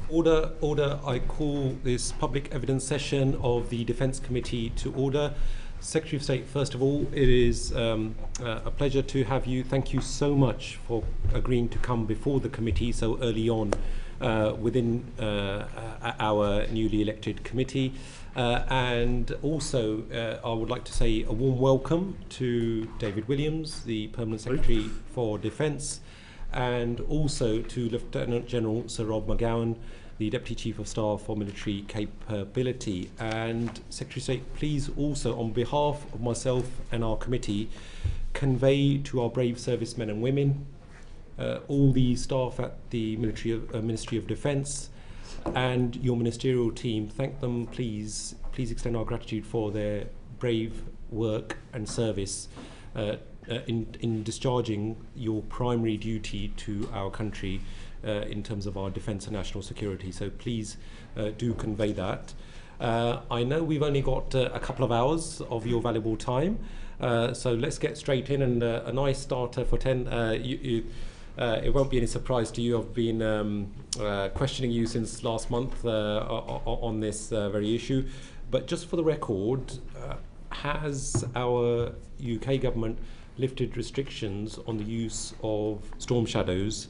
Order. I call this public evidence session of the Defence Committee to order. Secretary of State, first of all, it is a pleasure to have you. Thank you so much for agreeing to come before the committee so early on within our newly elected committee. And also, I would like to say a warm welcome to David Williams, the Permanent Secretary for Defence, and also to Lieutenant General Sir Rob McGowan, the Deputy Chief of Staff for Military Capability. And Secretary of State, please also, on behalf of myself and our committee, convey to our brave servicemen and women, all the staff at the Ministry of Defence and your ministerial team, thank them, please extend our gratitude for their brave work and service in discharging your primary duty to our country in terms of our defence and national security. So please do convey that. I know we've only got a couple of hours of your valuable time, so let's get straight in, and a nice starter for 10. It won't be any surprise to you. I've been questioning you since last month on this very issue. But just for the record, has our UK government lifted restrictions on the use of storm shadows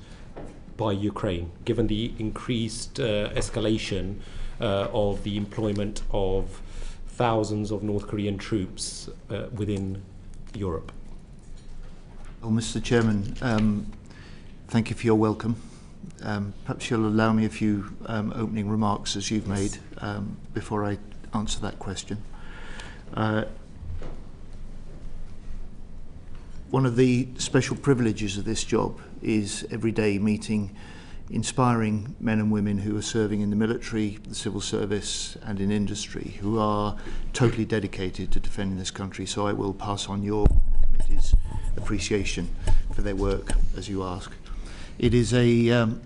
by Ukraine, given the increased escalation of the employment of thousands of North Korean troops within Europe? Well, Mr. Chairman, thank you for your welcome. Perhaps you'll allow me a few opening remarks, as you've made, before I answer that question. One of the special privileges of this job is every day meeting inspiring men and women who are serving in the military, the civil service and in industry, who are totally dedicated to defending this country. So I will pass on your committee's appreciation for their work, as you ask. It is an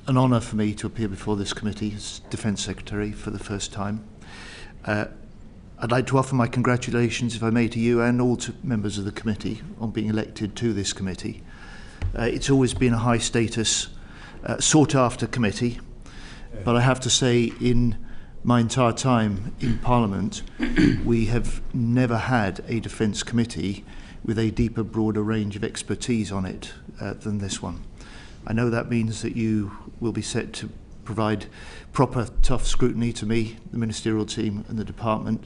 honour for me to appear before this committee as Defence Secretary for the first time. I'd like to offer my congratulations, if I may, to you and all to members of the committee on being elected to this committee. It's always been a high status, sought after committee, but I have to say in my entire time in Parliament, we have never had a defence committee with a deeper, broader range of expertise on it than this one. I know that means that you will be set to provide proper, tough scrutiny to me, the ministerial team and the department,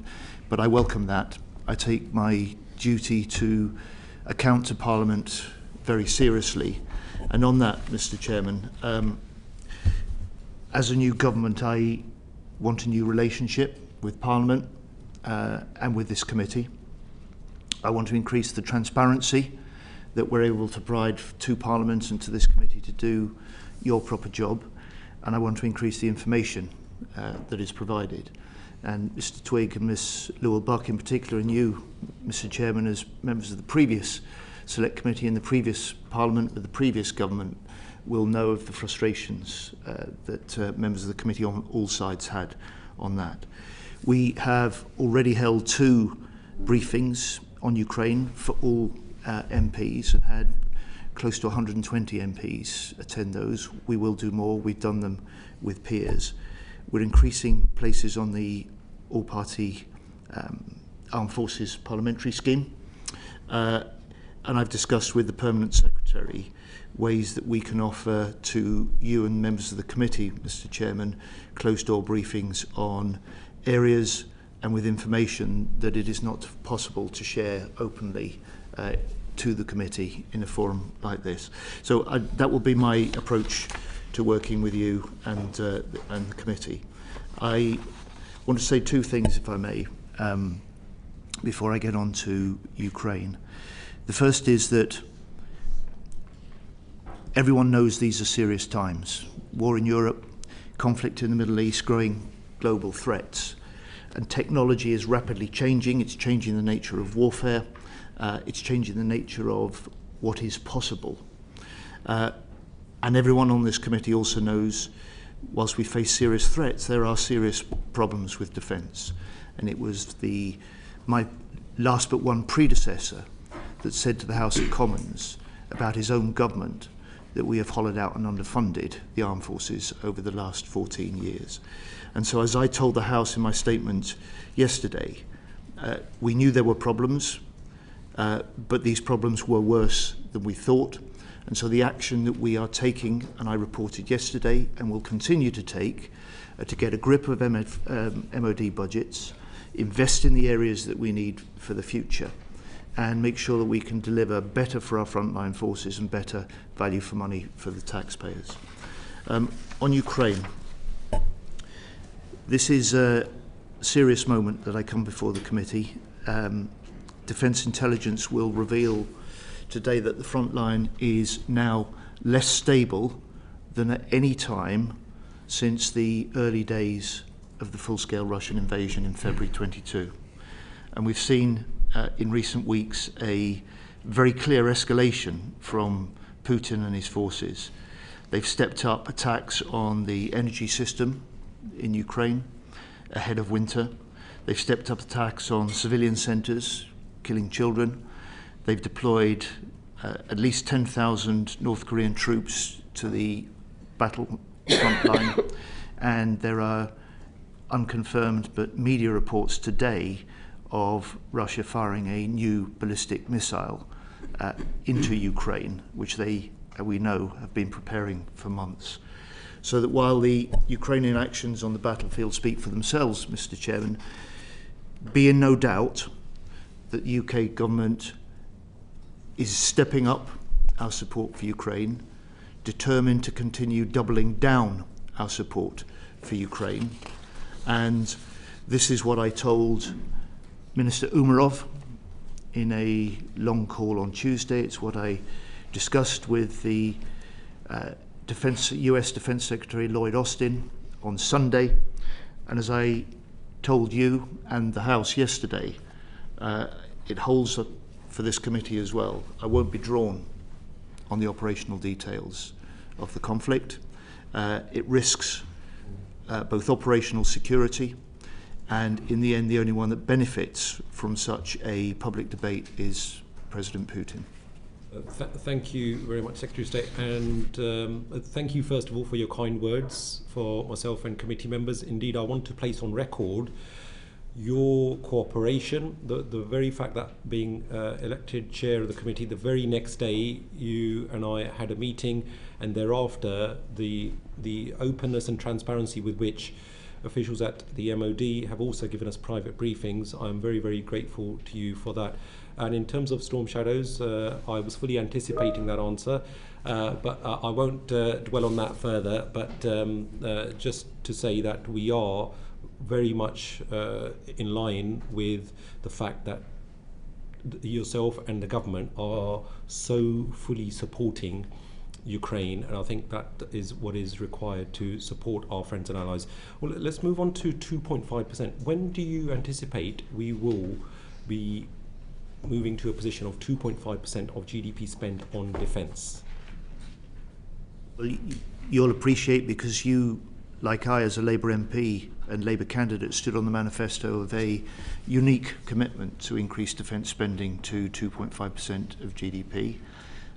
but I welcome that. I take my duty to account to Parliament very seriously. And on that, Mr. Chairman, as a new government, I want a new relationship with Parliament and with this committee. I want to increase the transparency that we're able to provide to Parliament and to this committee to do your proper job. And I want to increase the information that is provided. And Mr. Twigg and Ms. Llewellyn-Buck in particular, and you, Mr. Chairman, as members of the previous Select Committee in the previous Parliament with the previous government, will know of the frustrations that members of the committee on all sides had on that. We have already held 2 briefings on Ukraine for all MPs and had close to 120 MPs attend those. We will do more. We've done them with peers. We're increasing places on the all-party Armed Forces Parliamentary Scheme. And I've discussed with the Permanent Secretary ways that we can offer to you and members of the committee, Mr. Chairman, closed-door briefings on areas and with information that it is not possible to share openly to the committee in a forum like this. So that will be my approach to working with you and the committee. I want to say 2 things, if I may, before I get on to Ukraine. The first is that everyone knows these are serious times. War in Europe, conflict in the Middle East, growing global threats. And technology is rapidly changing. It's changing the nature of warfare. It's changing the nature of what is possible. And everyone on this committee also knows, whilst we face serious threats, there are serious problems with defence. And it was my last but one predecessor that said to the House of Commons about his own government that we have hollowed out and underfunded the armed forces over the last 14 years. And so, as I told the House in my statement yesterday, we knew there were problems, but these problems were worse than we thought. And so the action that we are taking, and I reported yesterday and will continue to take, to get a grip of MOD budgets, invest in the areas that we need for the future, and make sure that we can deliver better for our frontline forces and better value for money for the taxpayers. On Ukraine, this is a serious moment that I come before the committee. Defence intelligence will reveal today that the front line is now less stable than at any time since the early days of the full-scale Russian invasion in February 22. And we've seen in recent weeks a very clear escalation from Putin and his forces. They've stepped up attacks on the energy system in Ukraine ahead of winter. They've stepped up attacks on civilian centres, killing children. They've deployed at least 10,000 North Korean troops to the battle front line, and there are unconfirmed but media reports today of Russia firing a new ballistic missile into Ukraine, which they, we know, have been preparing for months. So that while the Ukrainian actions on the battlefield speak for themselves, Mr. Chairman, be in no doubt that the UK government is stepping up our support for Ukraine, determined to continue doubling down our support for Ukraine. And this is what I told Minister Umerov in a long call on Tuesday. It's what I discussed with the US Defense Secretary Lloyd Austin on Sunday. And as I told you and the House yesterday, it holds for this committee as well. I won't be drawn on the operational details of the conflict. It risks both operational security, and in the end, the only one that benefits from such a public debate is President Putin. Thank you very much, Secretary of State, and thank you first of all for your kind words for myself and committee members. Indeed, I want to place on record your cooperation, the very fact that being elected chair of the committee, the very next day you and I had a meeting, and thereafter the openness and transparency with which officials at the MOD have also given us private briefings. I'm very, very grateful to you for that. And in terms of storm shadows, I was fully anticipating that answer, but I won't dwell on that further, but just to say that we are very much in line with the fact that yourself and the government are so fully supporting Ukraine, and I think that is what is required to support our friends and allies. Well, let's move on to 2.5%. When do you anticipate we will be moving to a position of 2.5% of GDP spent on defence? Well, you'll appreciate, because you, like I, as a Labour MP and Labour candidate, stood on the manifesto of a unique commitment to increase defence spending to 2.5% of GDP,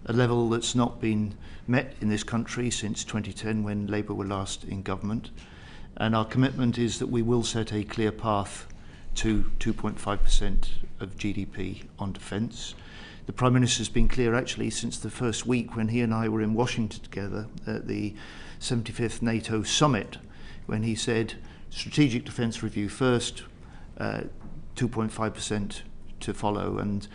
a level that's not been met in this country since 2010 when Labour were last in government. And our commitment is that we will set a clear path to 2.5% of GDP on defence. The Prime Minister's been clear actually since the first week when he and I were in Washington together at the 75th NATO summit, when he said strategic defence review first, 2.5% to follow, and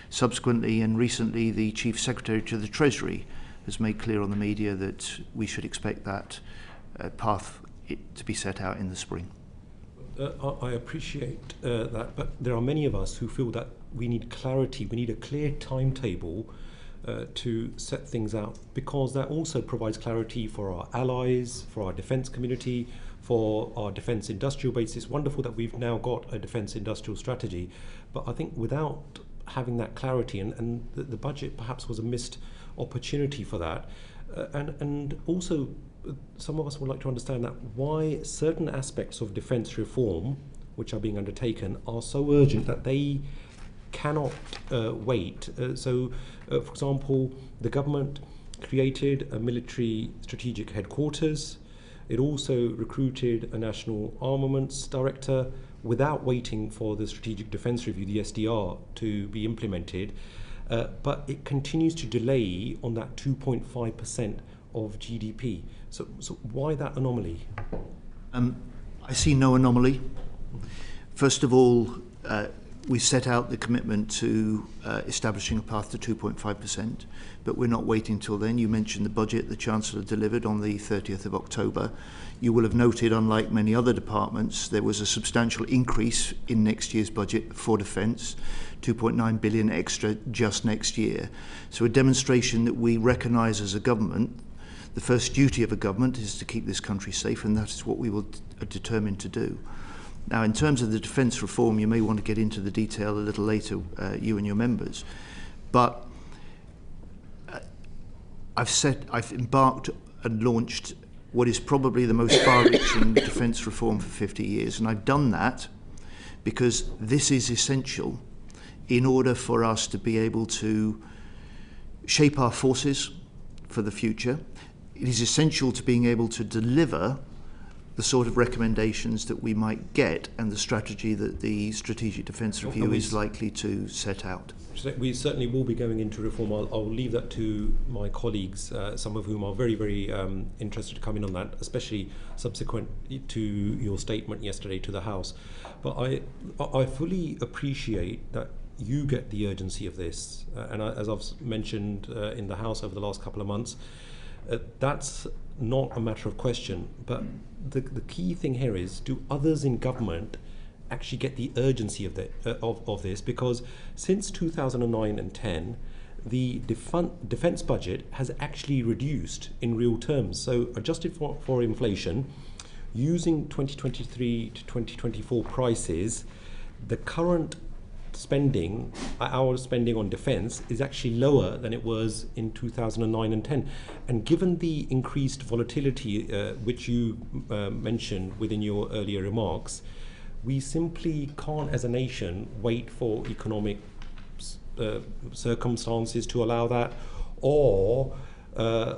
subsequently and recently the Chief Secretary to the Treasury has made clear on the media that we should expect that path to be set out in the spring. I appreciate that, but there are many of us who feel that we need clarity, we need a clear timetable to set things out, because that also provides clarity for our allies, for our defence community, for our defence industrial base. It's wonderful that we've now got a defence industrial strategy, but I think without having that clarity, and the budget perhaps was a missed opportunity for that, and also some of us would like to understand that why certain aspects of defence reform which are being undertaken are so urgent that they cannot wait. For example, the government created a military strategic headquarters. It also recruited a national armaments director without waiting for the Strategic Defence Review, the SDR, to be implemented. But it continues to delay on that 2.5% of GDP. So why that anomaly? I see no anomaly. First of all, we set out the commitment to establishing a path to 2.5%, but we're not waiting till then. You mentioned the budget the Chancellor delivered on the 30th of October. You will have noted, unlike many other departments, there was a substantial increase in next year's budget for defence, 2.9 billion extra just next year. So a demonstration that we recognise as a government, the first duty of a government is to keep this country safe, and that is what we will determine to do. Now, in terms of the defence reform, you may want to get into the detail a little later, you and your members. But I've embarked and launched what is probably the most far-reaching defence reform for 50 years. And I've done that because this is essential in order for us to be able to shape our forces for the future. It is essential to being able to deliver the sort of recommendations that we might get and the strategy that the Strategic Defence Review is likely to set out. We certainly will be going into reform. I'll leave that to my colleagues, some of whom are very, very interested to come in on that, especially subsequent to your statement yesterday to the House. But I fully appreciate that you get the urgency of this. And as I've mentioned in the House over the last couple of months, that's not a matter of question. But the key thing here is, do others in government actually get the urgency of this? Because since 2009 and 10, the defence budget has actually reduced in real terms. So adjusted for inflation, using 2023 to 2024 prices, the current spending, our spending on defence, is actually lower than it was in 2009 and 10. And given the increased volatility, which you mentioned within your earlier remarks, we simply can't, as a nation, wait for economic circumstances to allow that, or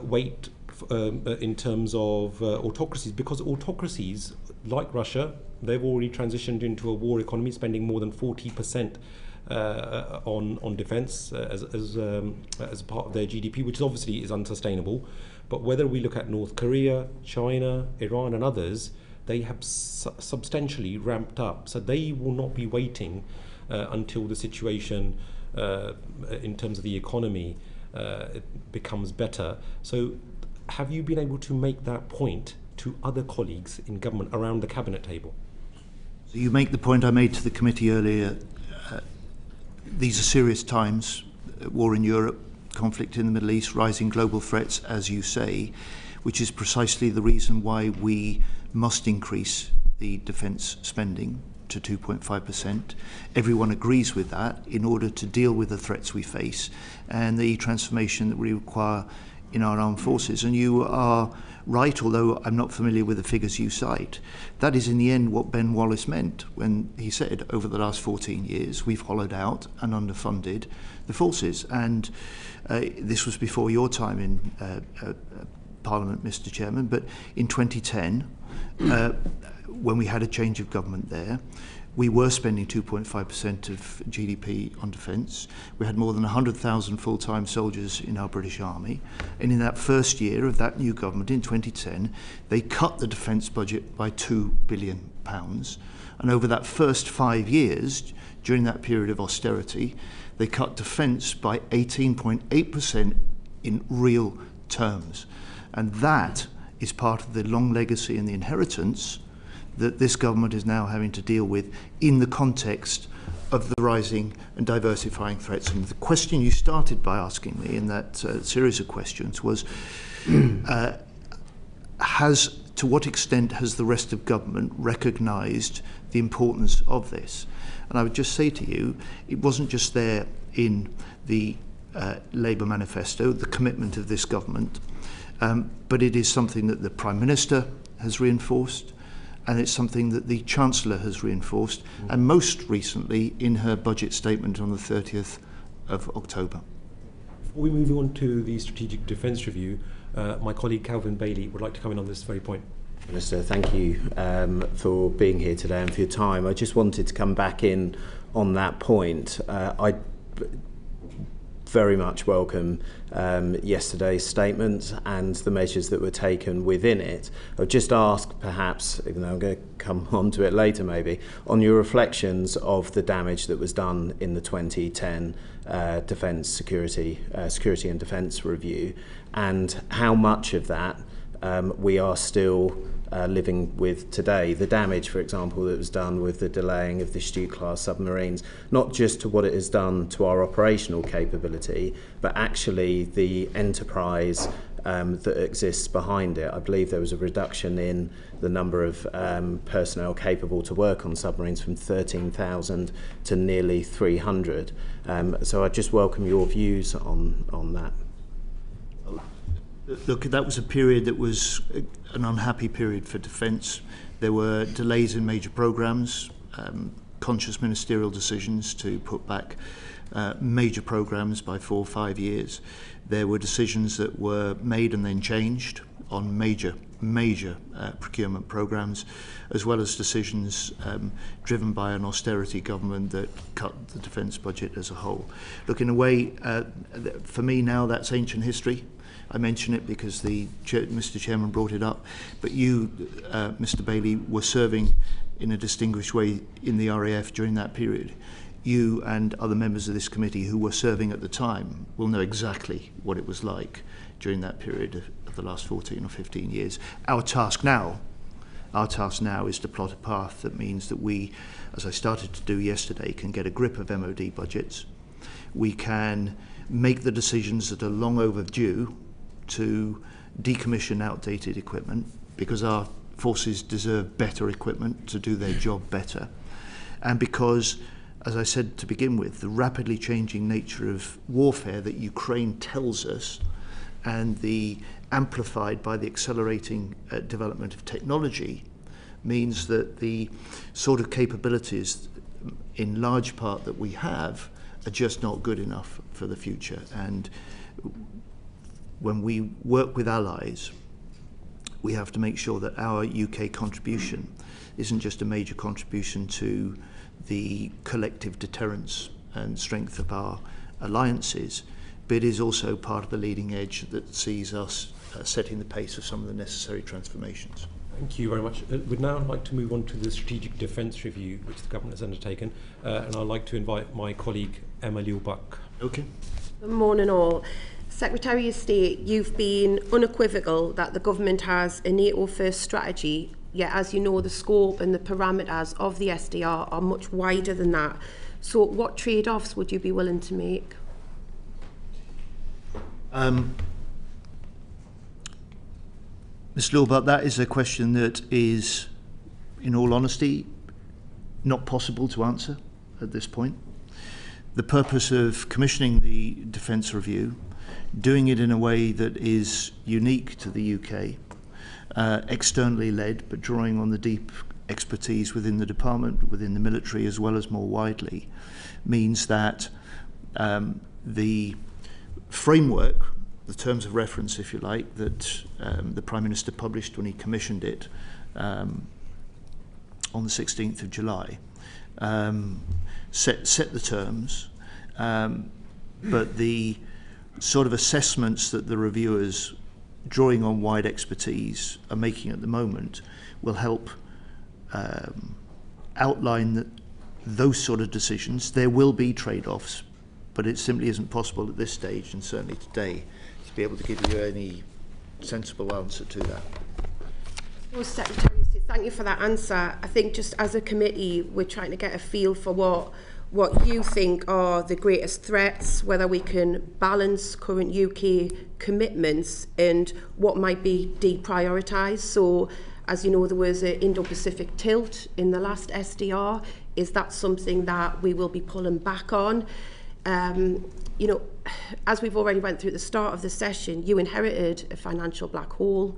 wait in terms of autocracies, because autocracies like Russia, they've already transitioned into a war economy, spending more than 40% on defence as part of their GDP, which obviously is unsustainable. But whether we look at North Korea, China, Iran and others, they have substantially ramped up. So they will not be waiting until the situation in terms of the economy becomes better. So have you been able to make that point to other colleagues in government around the cabinet table? So you make the point I made to the committee earlier. These are serious times, war in Europe, conflict in the Middle East, rising global threats, as you say, which is precisely the reason why we must increase the defence spending to 2.5%. Everyone agrees with that in order to deal with the threats we face and the transformation that we require in our armed forces. And you are right, although I'm not familiar with the figures you cite. That is in the end what Ben Wallace meant when he said over the last 14 years we've hollowed out and underfunded the forces. And this was before your time in Parliament, Mr. Chairman, but in 2010, when we had a change of government there, we were spending 2.5% of GDP on defence. We had more than 100,000 full-time soldiers in our British Army. And in that first year of that new government in 2010, they cut the defence budget by £2 billion. And over that first 5 years, during that period of austerity, they cut defence by 18.8% in real terms. And that is part of the long legacy and the inheritance that this government is now having to deal with in the context of the rising and diversifying threats. And the question you started by asking me in that series of questions was, to what extent has the rest of government recognised the importance of this? And I would just say to you, it wasn't just there in the Labour manifesto, the commitment of this government, but it is something that the Prime Minister has reinforced, and it's something that the Chancellor has reinforced, and most recently in her budget statement on the 30th of October. Before we move on to the Strategic Defence Review, my colleague Calvin Bailey would like to come in on this very point. Minister, thank you for being here today and for your time. I just wanted to come back in on that point. I very much welcome yesterday's statement and the measures that were taken within it. I would just ask, perhaps, even though I'm going to come on to it later maybe, on your reflections of the damage that was done in the 2010 Defence Security and Defence Review, and how much of that we are still living with today. The damage, for example, that was done with the delaying of the Astute-class submarines, not just to what it has done to our operational capability, but actually the enterprise that exists behind it. I believe there was a reduction in the number of personnel capable to work on submarines from 13,000 to nearly 300. So I just welcome your views on that. Look, that was a period that was an unhappy period for defence. There were delays in major programmes, conscious ministerial decisions to put back major programmes by 4 or 5 years. There were decisions that were made and then changed on major procurement programmes, as well as decisions driven by an austerity government that cut the defence budget as a whole. Look, in a way, for me now, that's ancient history. I mention it because Mr. Chairman brought it up, but you, Mr. Bailey, were serving in a distinguished way in the RAF during that period. You and other members of this committee who were serving at the time will know exactly what it was like during that period of the last 14 or 15 years. Our task now is to plot a path that means that we, as I started to do yesterday, can get a grip of MOD budgets. We can make the decisions that are long overdue to decommission outdated equipment, because our forces deserve better equipment to do their job better, and because, as I said to begin with, the rapidly changing nature of warfare that Ukraine tells us, and the amplified by the accelerating development of technology, means that the sort of capabilities in large part that we have are just not good enough for the future. And when we work with allies, we have to make sure that our UK contribution isn't just a major contribution to the collective deterrence and strength of our alliances, but is also part of the leading edge that sees us setting the pace of some of the necessary transformations. Thank you very much. We'd now like to move on to the Strategic Defence Review, which the government has undertaken, and I'd like to invite my colleague Emma Liu-Buck. Okay. Good morning all. Secretary of State, you've been unequivocal that the government has a NATO-first strategy, yet as you know, the scope and the parameters of the SDR are much wider than that. So what trade-offs would you be willing to make? Ms. Liu-Buck, that is a question that is, in all honesty, not possible to answer at this point. The purpose of commissioning the Defence Review, doing it in a way that is unique to the UK, externally led, but drawing on the deep expertise within the department, within the military, as well as more widely, means that the framework, the terms of reference, if you like, that the Prime Minister published when he commissioned it on the 16th of July, set the terms, but the sort of assessments that the reviewers, drawing on wide expertise, are making at the moment will help outline those sort of decisions. There will be trade-offs, but it simply isn't possible at this stage, and certainly today, to be able to give you any sensible answer to that. Well, Secretary of State, thank you for that answer. I think just as a committee, we're trying to get a feel for what you think are the greatest threats, whether we can balance current UK commitments and what might be deprioritised. So, as you know, there was an Indo-Pacific tilt in the last SDR. Is that something that we will be pulling back on? You know, as we've already went through at the start of the session, you inherited a financial black hole.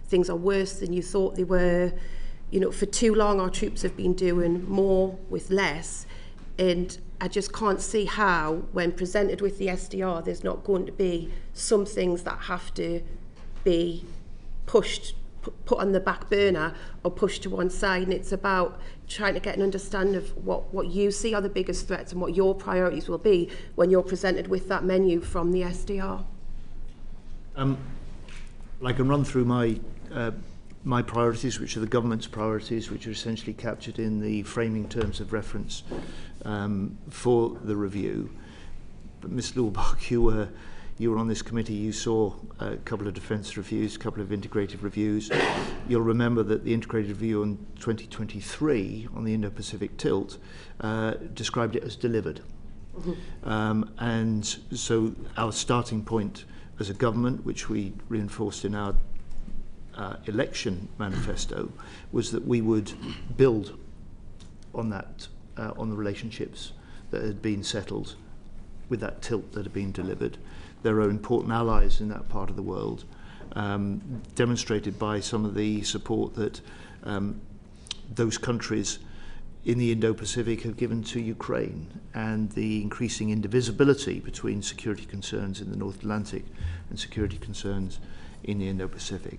Things are worse than you thought they were. You know, for too long, our troops have been doing more with less. And I just can't see how, when presented with the SDR, there's not going to be some things that have to be pushed, put on the back burner or pushed to one side. And it's about trying to get an understanding of what you see are the biggest threats and what your priorities will be when you're presented with that menu from the SDR. I can run through my priorities, which are the government's priorities, which are essentially captured in the framing terms of reference for the review. But Ms. Lulbach, you were on this committee, you saw a couple of defence reviews, a couple of integrated reviews. You'll remember that the integrated review on 2023 on the Indo-Pacific tilt described it as delivered. And so our starting point as a government, which we reinforced in our election manifesto, was that we would build on that, on the relationships that had been settled with that tilt that had been delivered. There are important allies in that part of the world, demonstrated by some of the support that those countries in the Indo-Pacific have given to Ukraine, and the increasing indivisibility between security concerns in the North Atlantic and security concerns in the Indo-Pacific.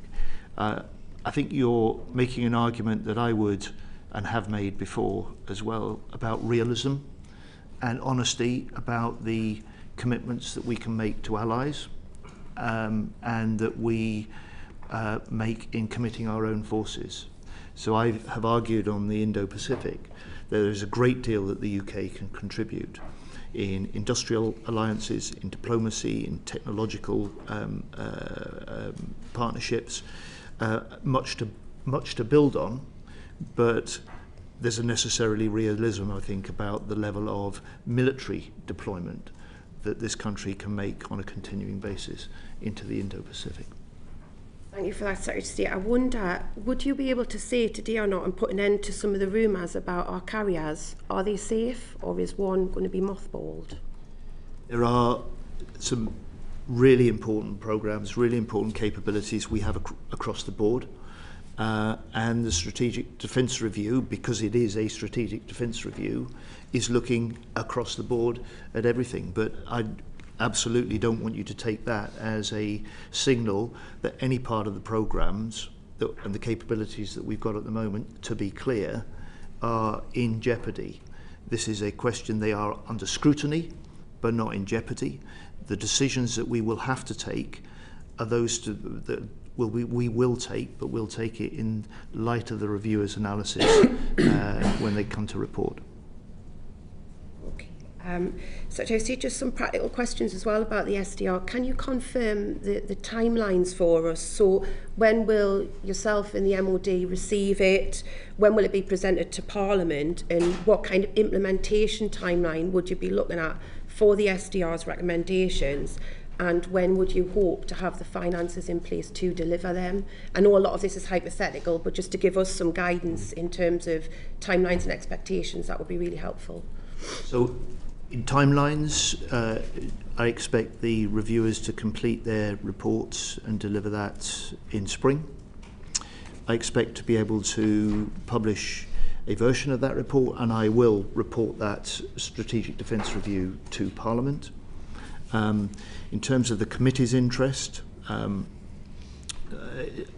I think you're making an argument that I would and have made before as well about realism and honesty about the commitments that we can make to allies and that we make in committing our own forces. So I have argued on the Indo-Pacific that there is a great deal that the UK can contribute in industrial alliances, in diplomacy, in technological partnerships, much to build on, but there's a necessarily realism, I think, about the level of military deployment that this country can make on a continuing basis into the Indo-Pacific. Thank you for that, Secretary of State. I wonder, would you be able to say today or not and put an end to some of the rumours about our carriers? Are they safe, or is one going to be mothballed? There are some really important programmes, really important capabilities we have across the board. And the Strategic Defence Review, because it is a Strategic Defence Review, is looking across the board at everything. But I absolutely don't want you to take that as a signal that any part of the programmes and the capabilities that we've got at the moment, to be clear, are in jeopardy. This is a question, they are under scrutiny, but not in jeopardy. The decisions that we will have to take are those that we will take, but we'll take it in light of the reviewers' analysis when they come to report. Okay. Secretary of State, just some practical questions as well about the SDR. Can you confirm the timelines for us? So when will yourself and the MOD receive it? When will it be presented to Parliament? And what kind of implementation timeline would you be looking at for the SDR's recommendations? And when would you hope to have the finances in place to deliver them? I know a lot of this is hypothetical, but just to give us some guidance in terms of timelines and expectations, that would be really helpful. So in timelines, I expect the reviewers to complete their reports and deliver that in spring. I expect to be able to publish a version of that report, and I will report that Strategic Defence Review to Parliament. In terms of the committee's interest, I'm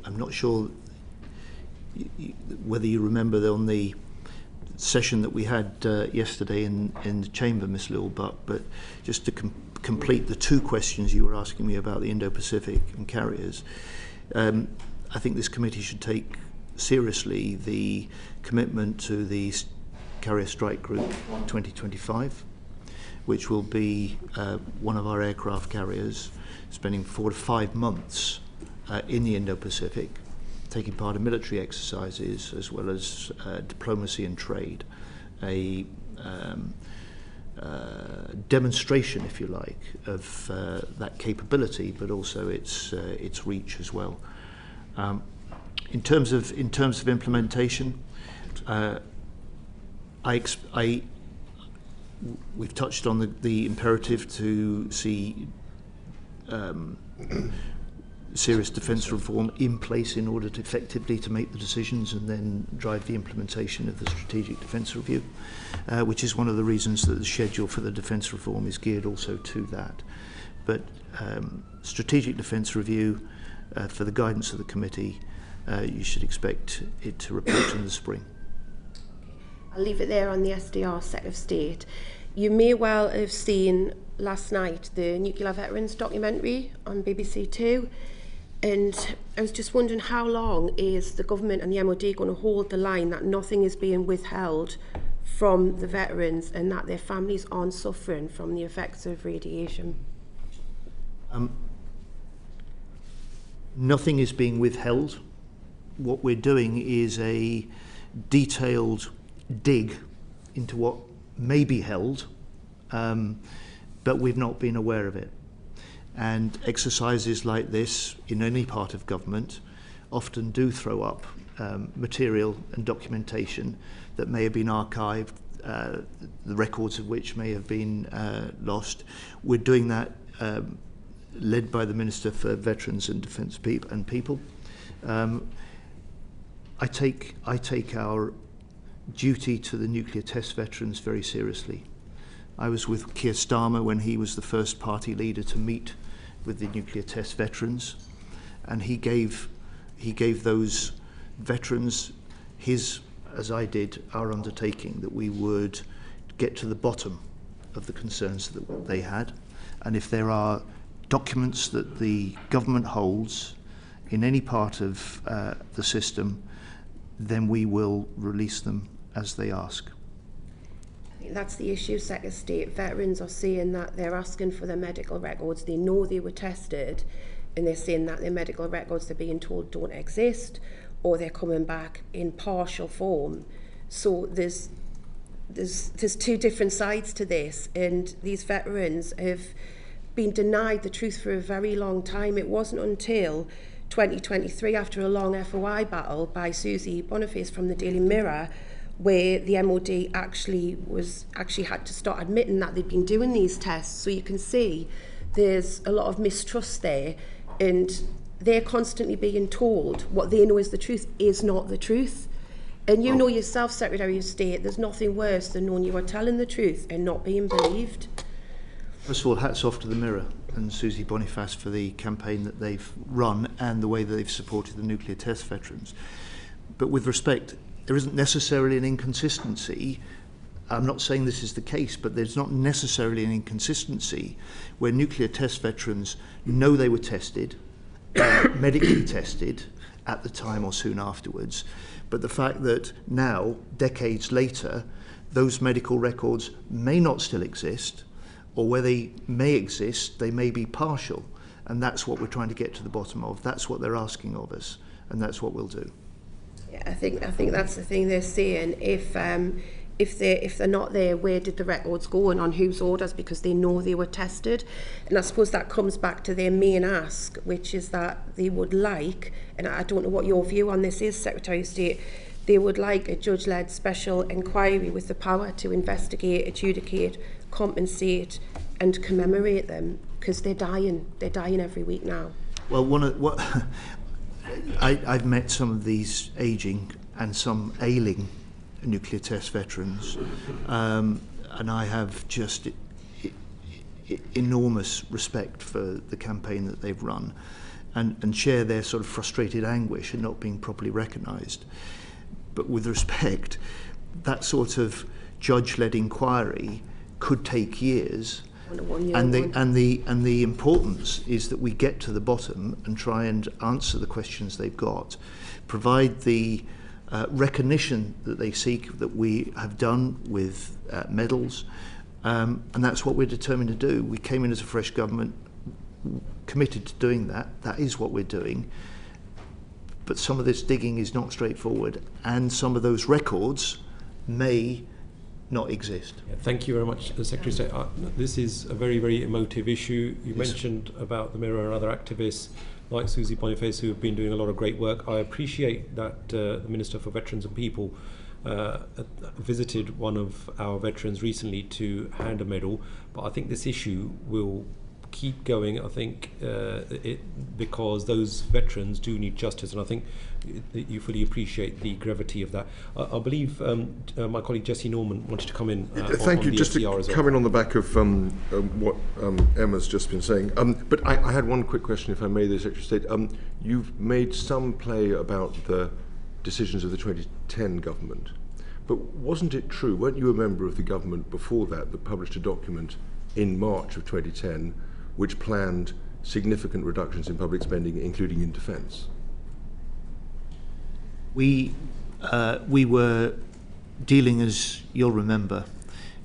not sure whether you remember on the session that we had yesterday in the chamber, Ms. Lulbach, but just to complete the two questions you were asking me about the Indo-Pacific and carriers, I think this committee should take seriously the commitment to the Carrier Strike Group 2025, which will be one of our aircraft carriers spending 4 to 5 months in the Indo-Pacific, taking part in military exercises as well as diplomacy and trade, a demonstration, if you like, of that capability, but also its reach as well. In terms of implementation, we've touched on the imperative to see serious defence reform in place in order to effectively to make the decisions and then drive the implementation of the strategic defence review, which is one of the reasons that the schedule for the defence reform is geared also to that. But strategic defence review, for the guidance of the committee, you should expect it to report in the spring. I'll leave it there on the SDR Secretary of State. You may well have seen last night the Nuclear Veterans documentary on BBC Two, and I was just wondering how long is the government and the MOD going to hold the line that nothing is being withheld from the veterans and that their families aren't suffering from the effects of radiation? Nothing is being withheld. What we're doing is a detailed dig into what may be held, but we've not been aware of it. And exercises like this in any part of government often do throw up material and documentation that may have been archived, the records of which may have been lost. We're doing that led by the Minister for Veterans and Defence and People. I take our duty to the nuclear test veterans very seriously. I was with Keir Starmer when he was the first party leader to meet with the nuclear test veterans, and he gave those veterans his, as I did, our undertaking that we would get to the bottom of the concerns that they had, and if there are documents that the government holds in any part of the system, then we will release them as they ask. I think that's the issue, Secretary of State. Veterans are saying that they're asking for their medical records. They know they were tested, and they're saying that their medical records they're being told don't exist, or they're coming back in partial form. So there's two different sides to this, and these veterans have been denied the truth for a very long time. It wasn't until 2023, after a long FOI battle by Susie Boniface from the Daily Mirror, where the MOD actually had to start admitting that they'd been doing these tests. So you can see there's a lot of mistrust there, and they're constantly being told what they know is the truth is not the truth. And you know yourself, Secretary of State, there's nothing worse than knowing you are telling the truth and not being believed. First of all, hats off to the Mirror and Susie Boniface for the campaign that they've run and the way that they've supported the nuclear test veterans. But with respect, there isn't necessarily an inconsistency. I'm not saying this is the case, but there's not necessarily an inconsistency where nuclear test veterans know they were tested, medically tested at the time or soon afterwards, but the fact that now, decades later, those medical records may not still exist, or where they may exist, they may be partial, and that's what we're trying to get to the bottom of. That's what they're asking of us, and that's what we'll do. Yeah, I think that's the thing they're saying. If they're not there, where did the records go and on whose orders? Because they know they were tested, and I suppose that comes back to their main ask, which is that they would like, and I don't know what your view on this is, Secretary of State, they would like a judge-led special inquiry with the power to investigate, adjudicate, compensate and commemorate them, because they're dying every week now. Well, I've met some of these ageing and some ailing nuclear test veterans, and I have just enormous respect for the campaign that they've run, and share their sort of frustrated anguish at not being properly recognised. But with respect, that sort of judge-led inquiry could take years, and the importance is that we get to the bottom and try and answer the questions they've got, provide the recognition that they seek that we have done with medals, and that's what we're determined to do. We came in as a fresh government committed to doing that. That is what we're doing. But some of this digging is not straightforward, and some of those records may not exist. Yeah, thank you very much, Secretary of State. This is a very, very emotive issue. You mentioned about the Mirror and other activists like Susie Boniface who have been doing a lot of great work. I appreciate that the Minister for Veterans and People visited one of our veterans recently to hand a medal, but I think this issue will keep going, I think, because those veterans do need justice, and I think you fully appreciate the gravity of that. I believe my colleague Jessie Norman wanted to come in. Thank you. Just to come in on the back of what Emma's just been saying. But I had one quick question, if I may, the Secretary of State. You've made some play about the decisions of the 2010 government, but wasn't it true, weren't you a member of the government before that published a document in March of 2010 which planned significant reductions in public spending, including in defence? We were dealing, as you'll remember,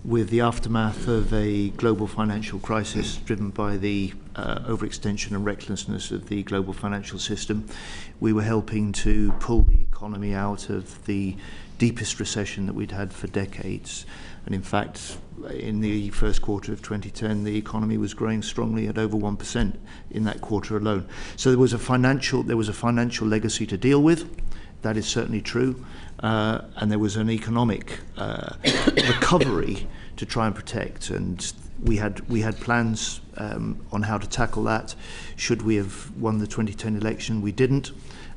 with the aftermath of a global financial crisis driven by the overextension and recklessness of the global financial system. We were helping to pull the economy out of the deepest recession that we'd had for decades. And in fact, in the first quarter of 2010, the economy was growing strongly at over 1% in that quarter alone. So there was a financial legacy to deal with. That is certainly true. And there was an economic recovery to try and protect. And we had plans on how to tackle that. Should we have won the 2010 election? We didn't.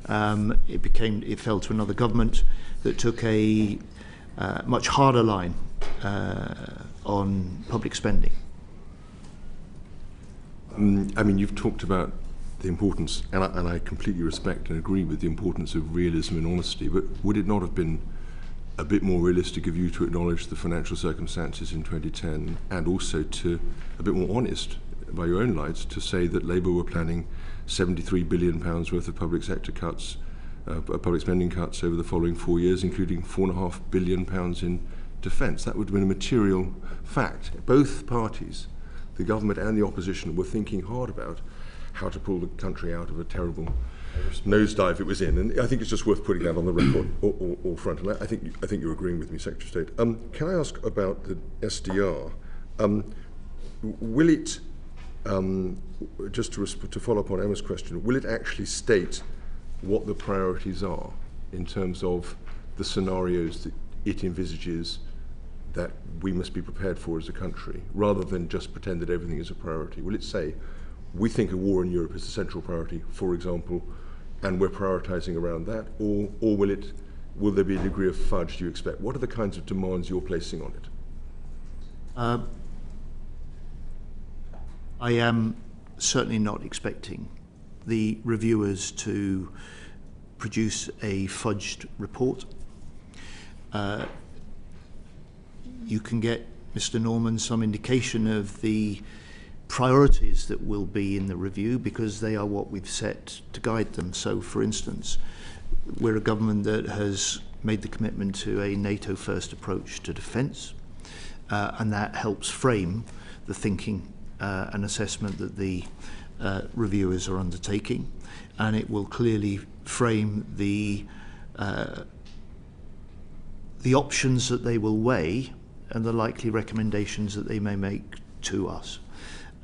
It fell to another government that took a much harder line on public spending. I mean, you've talked about the importance, and I completely respect and agree with the importance of realism and honesty, but would it not have been a bit more realistic of you to acknowledge the financial circumstances in 2010 and also to a bit more honest by your own lights to say that Labour were planning £73 billion worth of public sector cuts, public spending cuts over the following 4 years, including £4.5 billion in defence? That would have been a material fact. Both parties, the government and the opposition, were thinking hard about how to pull the country out of a terrible nosedive it was in. And I think it's just worth putting that on the record all front. And I think you're agreeing with me, Secretary of State. Can I ask about the SDR? Will it, just to follow up on Emma's question, will it actually state what the priorities are in terms of the scenarios that it envisages that we must be prepared for as a country, rather than just pretend that everything is a priority? Will it say, we think a war in Europe is a central priority, for example, and we're prioritising around that, or will there be a degree of fudge, do you expect? What are the kinds of demands you're placing on it? I am certainly not expecting the reviewers to produce a fudged report. You can get, Mr. Norman, some indication of the priorities that will be in the review because they are what we've set to guide them. So, for instance, we're a government that has made the commitment to a NATO-first approach to defence, and that helps frame the thinking and assessment that the reviewers are undertaking, and it will clearly frame the options that they will weigh and the likely recommendations that they may make to us.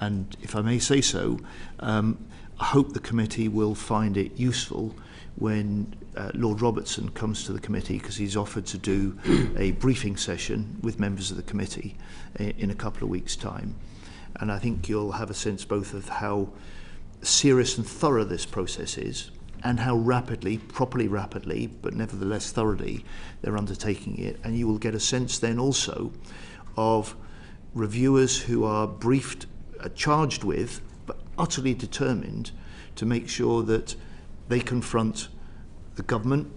And if I may say so, I hope the committee will find it useful when Lord Robertson comes to the committee, because he's offered to do a briefing session with members of the committee in a couple of weeks' time. And I think you'll have a sense both of how serious and thorough this process is and how rapidly, properly rapidly, but nevertheless thoroughly, they're undertaking it. And you will get a sense then also of reviewers who are briefed, charged with, but utterly determined to make sure that they confront the government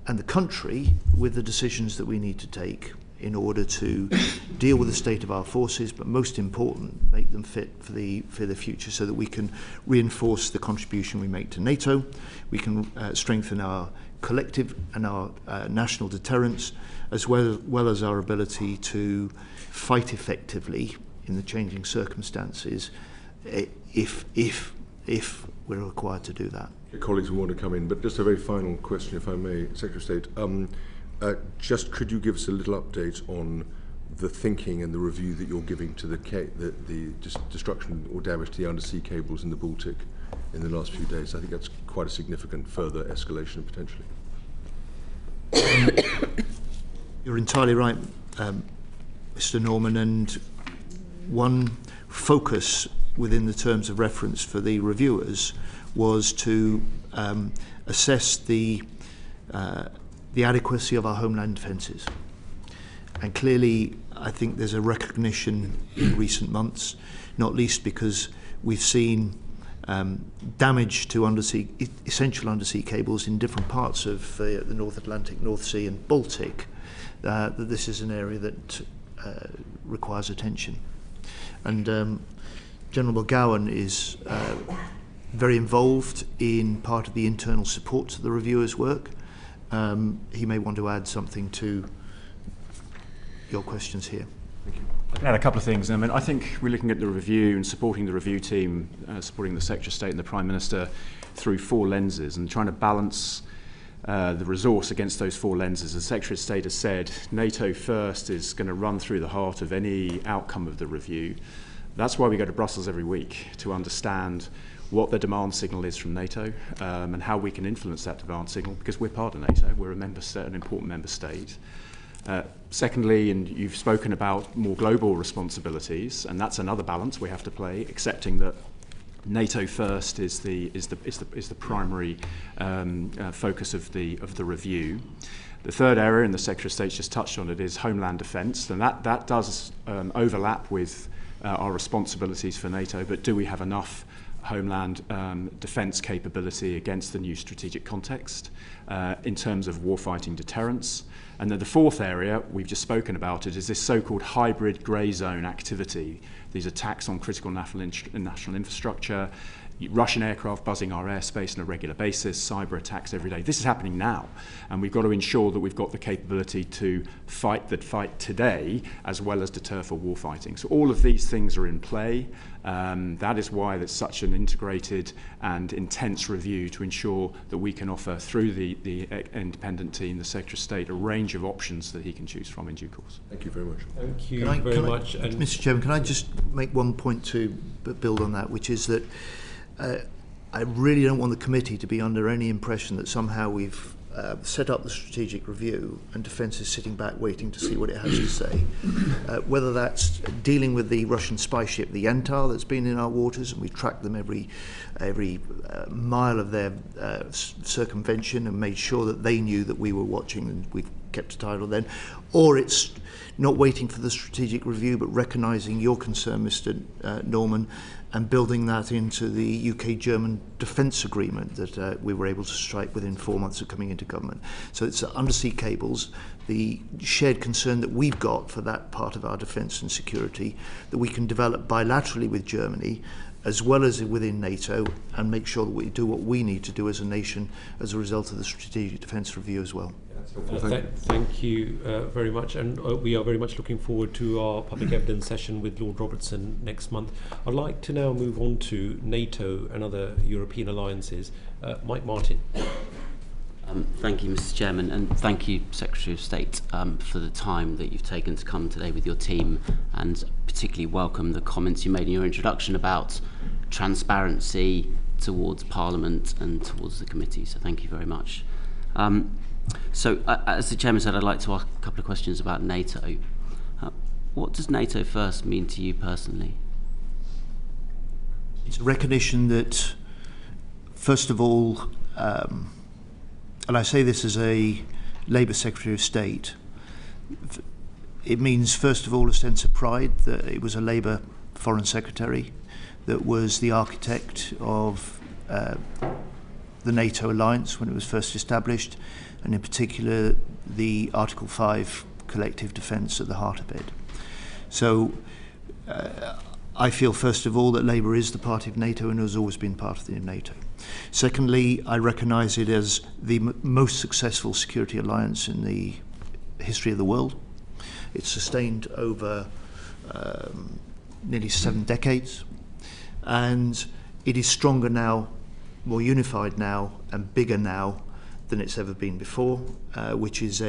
and the country with the decisions that we need to take in order to deal with the state of our forces, but most important, make them fit for the future so that we can reinforce the contribution we make to NATO, we can strengthen our collective and our national deterrence, as well as our ability to fight effectively in the changing circumstances if we're required to do that. Colleagues will want to come in, but just a very final question, if I may, Secretary of State. Just could you give us a little update on the thinking and the review that you're giving to the destruction or damage to the undersea cables in the Baltic in the last few days? I think that's quite a significant further escalation potentially. You're entirely right, Mr. Norman, and one focus within the terms of reference for the reviewers was to assess the adequacy of our homeland defences. And clearly, I think there's a recognition in recent months, not least because we've seen damage to essential undersea cables in different parts of the North Atlantic, North Sea and Baltic, that this is an area that requires attention. And General McGowan is very involved in part of the internal support to the reviewers' work. He may want to add something to your questions here. Thank you. I can add a couple of things. I mean, I think we're looking at the review and supporting the review team, supporting the Secretary of State and the Prime Minister through 4 lenses and trying to balance the resource against those 4 lenses. As the Secretary of State has said, NATO first is going to run through the heart of any outcome of the review. That's why we go to Brussels every week, to understand what the demand signal is from NATO and how we can influence that demand signal, because we're part of NATO, we're a member state, an important member state. Secondly, and you've spoken about more global responsibilities, and that's another balance we have to play, accepting that NATO first is the primary focus of the review. The third area, and the Secretary of State's just touched on it, is homeland defence, and that does overlap with our responsibilities for NATO. But do we have enough homeland defence capability against the new strategic context in terms of warfighting deterrence? And then the fourth area, we've just spoken about it, is this so-called hybrid grey zone activity. These attacks on critical national infrastructure, Russian aircraft buzzing our airspace on a regular basis, cyber attacks every day. This is happening now, and we've got to ensure that we've got the capability to fight that fight today, as well as deter for warfighting. So all of these things are in play. That is why there's such an integrated and intense review to ensure that we can offer, through the independent team, the Secretary of State, a range of options that he can choose from in due course. Thank you very much. Thank you very much. And Mr. Chairman, can I just make one point to build on that, which is that I really don't want the committee to be under any impression that somehow we've set up the strategic review and defence is sitting back waiting to see what it has to say. Whether that's dealing with the Russian spy ship, the Yantar, that's been in our waters, and we've tracked them every mile of their circumvention and made sure that they knew that we were watching, and we've kept a title then, or it's not waiting for the strategic review but recognising your concern, Mr. Norman, and building that into the UK-German defence agreement that we were able to strike within 4 months of coming into government. So it's undersea cables, the shared concern that we've got for that part of our defence and security, that we can develop bilaterally with Germany as well as within NATO, and make sure that we do what we need to do as a nation as a result of the strategic defence review as well. Thank you very much, and we are very much looking forward to our public evidence session with Lord Robertson next month. I'd like to now move on to NATO and other European alliances. Mike Martin. Thank you, Mr. Chairman, and thank you, Secretary of State, for the time that you've taken to come today with your team, and particularly welcome the comments you made in your introduction about transparency towards Parliament and towards the committee, so thank you very much. So, as the Chairman said, I'd like to ask a couple of questions about NATO. What does NATO first mean to you personally? It's a recognition that, first of all, and I say this as a Labour Secretary of State, it means, first of all, a sense of pride that it was a Labour Foreign Secretary that was the architect of the NATO alliance when it was first established, and in particular the Article 5 collective defence at the heart of it. So I feel, first of all, that Labour is the party of NATO and has always been part of the NATO. Secondly, I recognise it as the most successful security alliance in the history of the world. It's sustained over nearly 7 decades, and it is stronger now, more unified now, and bigger now than it's ever been before, which is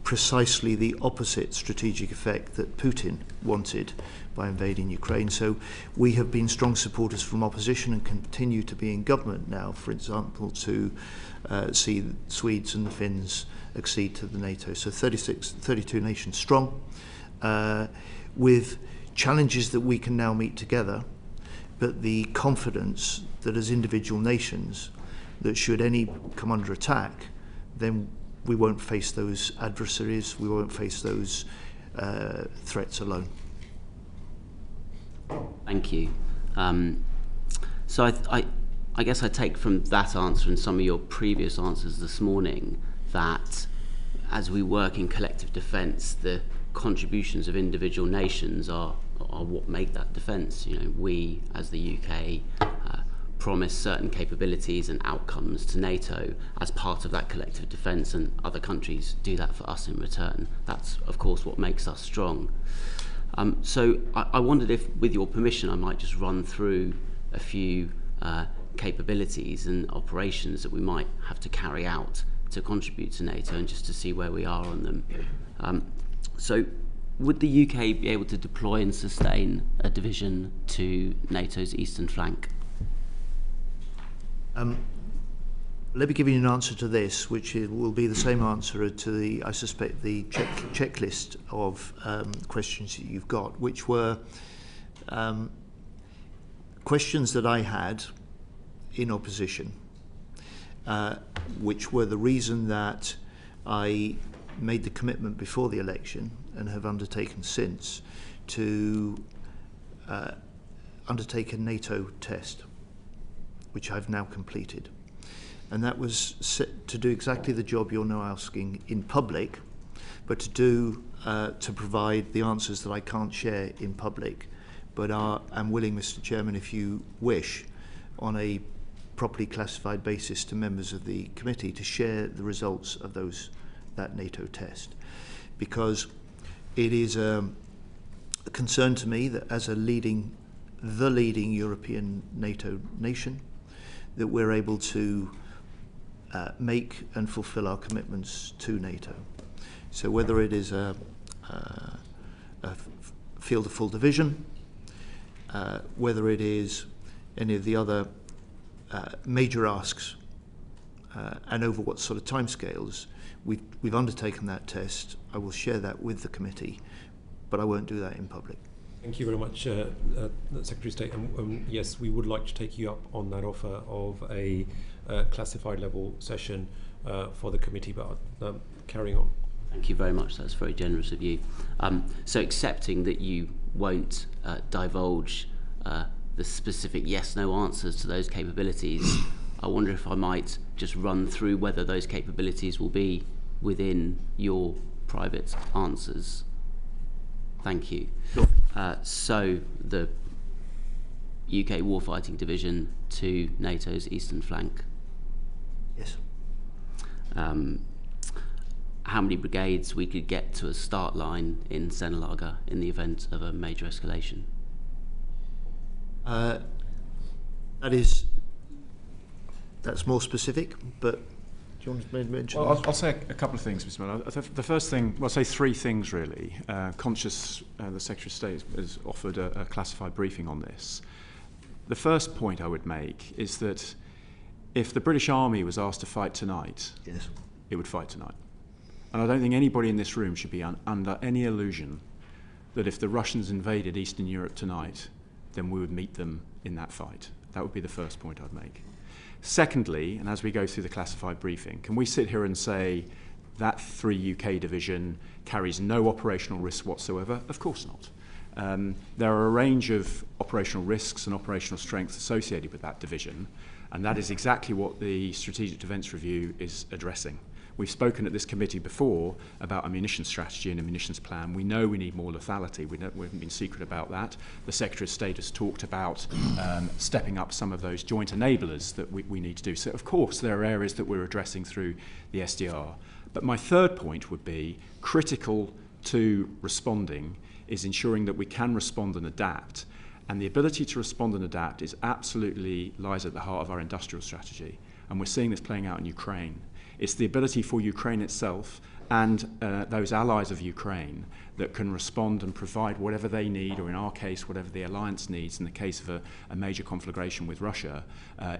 precisely the opposite strategic effect that Putin wanted by invading Ukraine. So we have been strong supporters from opposition and continue to be in government now, for example, to see the Swedes and the Finns accede to the NATO. So 32 nations strong, with challenges that we can now meet together, but the confidence that as individual nations, that should any come under attack, then we won't face those adversaries, we won't face those threats alone. Thank you. So I guess I take from that answer and some of your previous answers this morning that as we work in collective defence, the contributions of individual nations are what make that defence. You know, we as the UK promise certain capabilities and outcomes to NATO as part of that collective defence, and other countries do that for us in return. That's of course what makes us strong. So I wondered if, with your permission, I might just run through a few capabilities and operations that we might have to carry out to contribute to NATO, and just to see where we are on them. So would the UK be able to deploy and sustain a division to NATO's eastern flank? Let me give you an answer to this, which will be the same answer to the, I suspect, the checklist of questions that you've got, which were questions that I had in opposition, which were the reason that I made the commitment before the election and have undertaken since to undertake a NATO test, which I've now completed. And that was set to do exactly the job you're now asking in public, but to provide the answers that I can't share in public, but I'm willing, Mr. Chairman, if you wish, on a properly classified basis to members of the committee to share the results of that NATO test, because it is a concern to me that as the leading European NATO nation, that we're able to make and fulfill our commitments to NATO. So whether it is a field of full division, whether it is any of the other major asks, and over what sort of timescales, we've undertaken that test. I will share that with the committee, but I won't do that in public. Thank you very much, Secretary of State. Yes, we would like to take you up on that offer of a classified level session for the committee, but carrying on. Thank you very much. That's very generous of you. So accepting that you won't divulge the specific yes-no answers to those capabilities, I wonder if I might just run through whether those capabilities will be within your private answers. Thank you. Sure. So the UK warfighting division to NATO's eastern flank. Yes. How many brigades we could get to a start line in Senelaga in the event of a major escalation? That's more specific, but do you want to mention? Well, I'll say a couple of things, Mr. Miller. The first thing, well, I'll say three things really. Conscious the Secretary of State has offered a classified briefing on this. The first point I would make is that if the British Army was asked to fight tonight, yes, it would fight tonight. And I don't think anybody in this room should be under any illusion that if the Russians invaded Eastern Europe tonight, then we would meet them in that fight. That would be the first point I'd make. Secondly, and as we go through the classified briefing, can we sit here and say that 3 UK division carries no operational risk whatsoever? Of course not. There are a range of operational risks and operational strengths associated with that division, and that is exactly what the Strategic Defence Review is addressing. We've spoken at this committee before about a munitions strategy and a munitions plan. We know we need more lethality. We haven't been secret about that. The Secretary of State has talked about stepping up some of those joint enablers that we need to do. So, of course, there are areas that we're addressing through the SDR. But my third point would be critical to responding is ensuring that we can respond and adapt. And the ability to respond and adapt is absolutely lies at the heart of our industrial strategy. And we're seeing this playing out in Ukraine. It's the ability for Ukraine itself and those allies of Ukraine that can respond and provide whatever they need, or in our case, whatever the alliance needs in the case of a major conflagration with Russia,